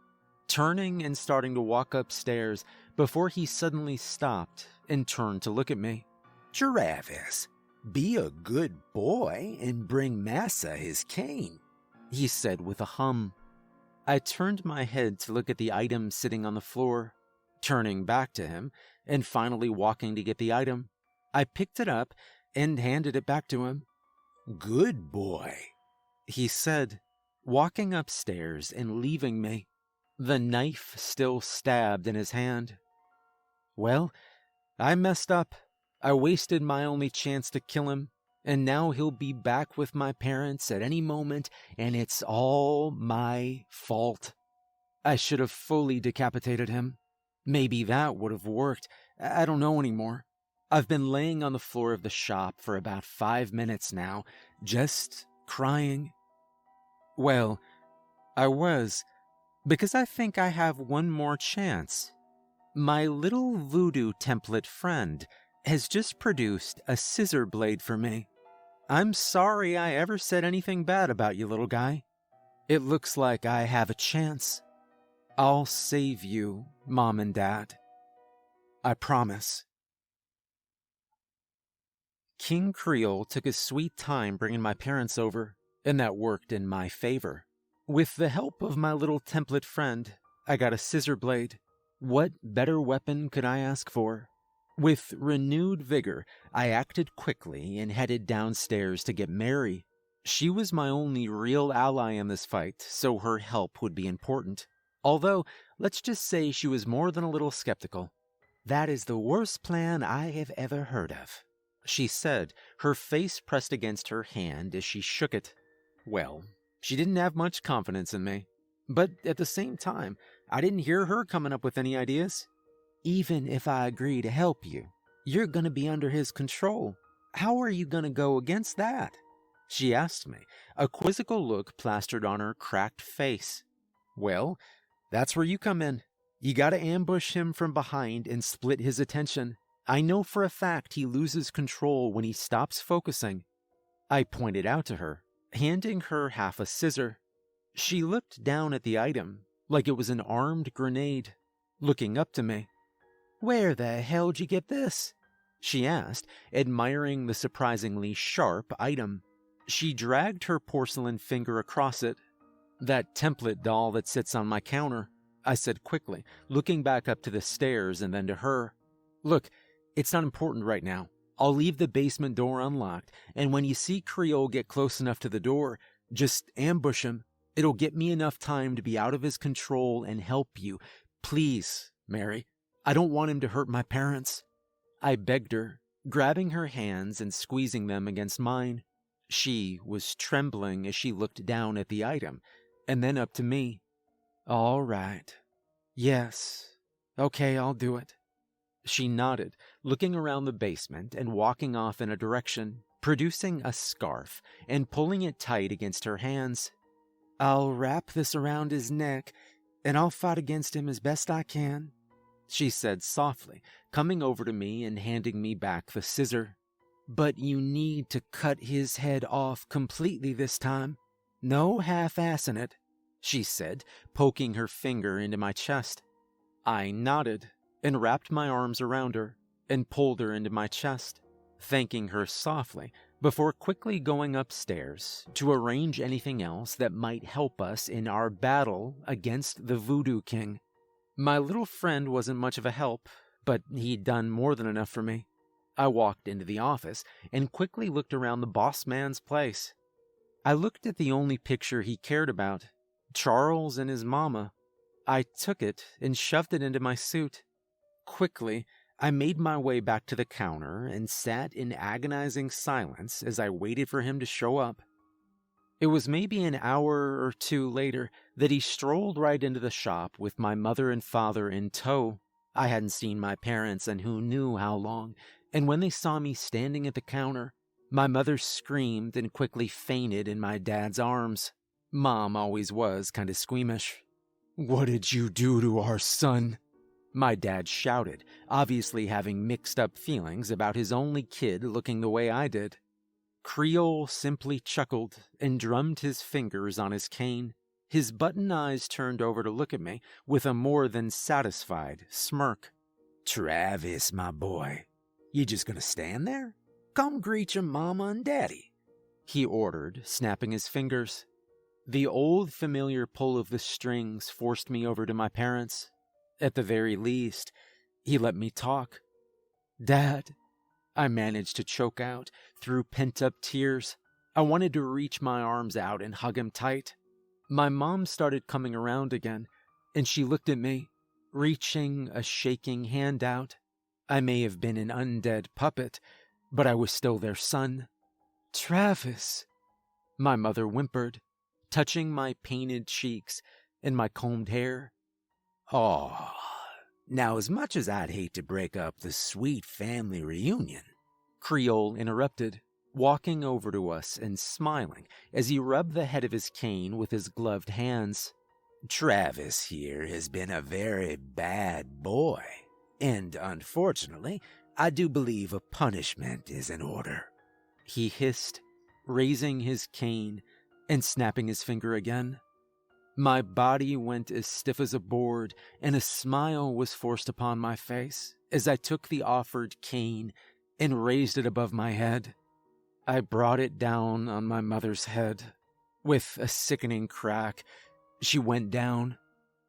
turning and starting to walk upstairs before he suddenly stopped and turned to look at me. "Travis, be a good boy and bring Massa his cane," he said with a hum. I turned my head to look at the item sitting on the floor, turning back to him and finally walking to get the item. I picked it up and handed it back to him. "Good boy," he said, walking upstairs and leaving me, the knife still stabbed in his hand. Well, I messed up. I wasted my only chance to kill him, and now he'll be back with my parents at any moment, and it's all my fault. I should have fully decapitated him. Maybe that would have worked. I don't know anymore. I've been laying on the floor of the shop for about 5 minutes now, just crying. Well, I was, because I think I have one more chance. My little voodoo template friend has just produced a scissor blade for me. I'm sorry I ever said anything bad about you, little guy. It looks like I have a chance. I'll save you, Mom and Dad. I promise. King Creole took his sweet time bringing my parents over, and that worked in my favor. With the help of my little template friend, I got a scissor blade. What better weapon could I ask for? With renewed vigor, I acted quickly and headed downstairs to get Mary. She was my only real ally in this fight, so her help would be important. Although, let's just say she was more than a little skeptical. "That is the worst plan I have ever heard of," she said, her face pressed against her hand as she shook it. Well, she didn't have much confidence in me. But at the same time, I didn't hear her coming up with any ideas. "Even if I agree to help you, you're going to be under his control. How are you going to go against that?" she asked me, a quizzical look plastered on her cracked face. "Well, that's where you come in. You got to ambush him from behind and split his attention. I know for a fact he loses control when he stops focusing," I pointed out to her, handing her half a scissor. She looked down at the item like it was an armed grenade, looking up to me. "Where the hell'd you get this?" she asked, admiring the surprisingly sharp item. She dragged her porcelain finger across it. "That template doll that sits on my counter," I said quickly, looking back up to the stairs and then to her. "Look, it's not important right now. I'll leave the basement door unlocked, and when you see Creole get close enough to the door, just ambush him. It'll get me enough time to be out of his control and help you. Please, Mary. I don't want him to hurt my parents." I begged her, grabbing her hands and squeezing them against mine. She was trembling as she looked down at the item, and then up to me. "All right. Yes. Okay, I'll do it." She nodded, looking around the basement and walking off in a direction, producing a scarf and pulling it tight against her hands. "I'll wrap this around his neck, and I'll fight against him as best I can," she said softly, coming over to me and handing me back the scissor. "But you need to cut his head off completely this time. No half-assing it," she said, poking her finger into my chest. I nodded and wrapped my arms around her and pulled her into my chest, thanking her softly before quickly going upstairs to arrange anything else that might help us in our battle against the Voodoo King. My little friend wasn't much of a help, but he'd done more than enough for me. I walked into the office and quickly looked around the boss man's place. I looked at the only picture he cared about, Charles and his mama. I took it and shoved it into my suit. Quickly, I made my way back to the counter and sat in agonizing silence as I waited for him to show up. It was maybe an hour or two later that he strolled right into the shop with my mother and father in tow. I hadn't seen my parents in who knew how long, and when they saw me standing at the counter, my mother screamed and quickly fainted in my dad's arms. Mom always was kind of squeamish. "What did you do to our son?" My dad shouted, obviously having mixed up feelings about his only kid looking the way I did. Creole simply chuckled and drummed his fingers on his cane. His button eyes turned over to look at me with a more than satisfied smirk. Travis, my boy, you just gonna stand there? Come greet your mama and daddy, he ordered, snapping his fingers. The old familiar pull of the strings forced me over to my parents. At the very least, he let me talk. Dad, I managed to choke out through pent-up tears. I wanted to reach my arms out and hug him tight. My mom started coming around again, and she looked at me, reaching a shaking hand out. I may have been an undead puppet, but I was still their son. Travis, my mother whimpered, touching my painted cheeks and my combed hair. Oh, now as much as I'd hate to break up the sweet family reunion, Creole interrupted, walking over to us and smiling as he rubbed the head of his cane with his gloved hands. Travis here has been a very bad boy, and unfortunately, I do believe a punishment is in order, he hissed, raising his cane and snapping his finger again. My body went as stiff as a board, and a smile was forced upon my face as I took the offered cane and raised it above my head. I brought it down on my mother's head. With a sickening crack, she went down.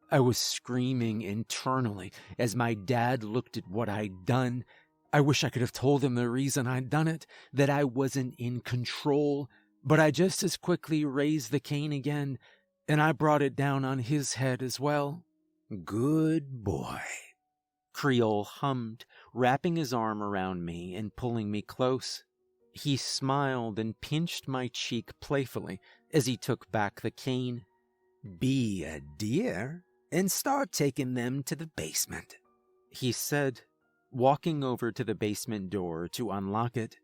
I was screaming internally as my dad looked at what I'd done. I wish I could have told him the reason I'd done it, that I wasn't in control, but I just as quickly raised the cane again, and I brought it down on his head as well. Good boy, Creole hummed, wrapping his arm around me and pulling me close. He smiled and pinched my cheek playfully as he took back the cane. Be a dear and start taking them to the basement, he said, walking over to the basement door to unlock it.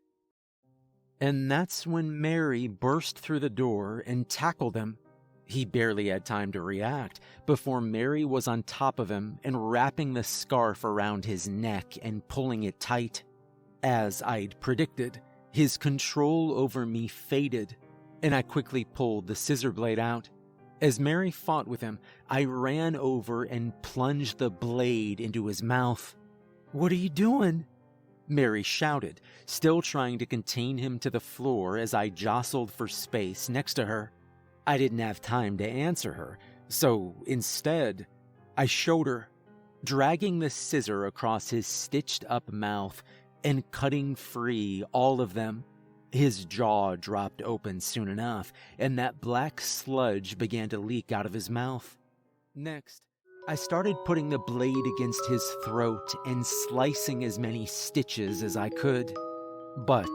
And that's when Mary burst through the door and tackled him. He barely had time to react before Mary was on top of him and wrapping the scarf around his neck and pulling it tight. As I'd predicted, his control over me faded, and I quickly pulled the scissor blade out. As Mary fought with him, I ran over and plunged the blade into his mouth. "What are you doing?" Mary shouted, still trying to contain him to the floor as I jostled for space next to her. I didn't have time to answer her, so instead, I showed her, dragging the scissor across his stitched-up mouth and cutting free all of them. His jaw dropped open soon enough, and that black sludge began to leak out of his mouth. Next, I started putting the blade against his throat and slicing as many stitches as I could. But,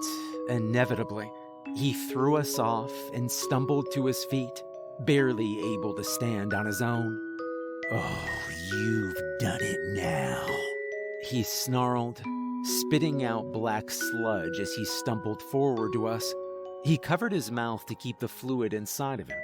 inevitably, he threw us off and stumbled to his feet, barely able to stand on his own. Oh, you've done it now, he snarled, spitting out black sludge as he stumbled forward to us. He covered his mouth to keep the fluid inside of him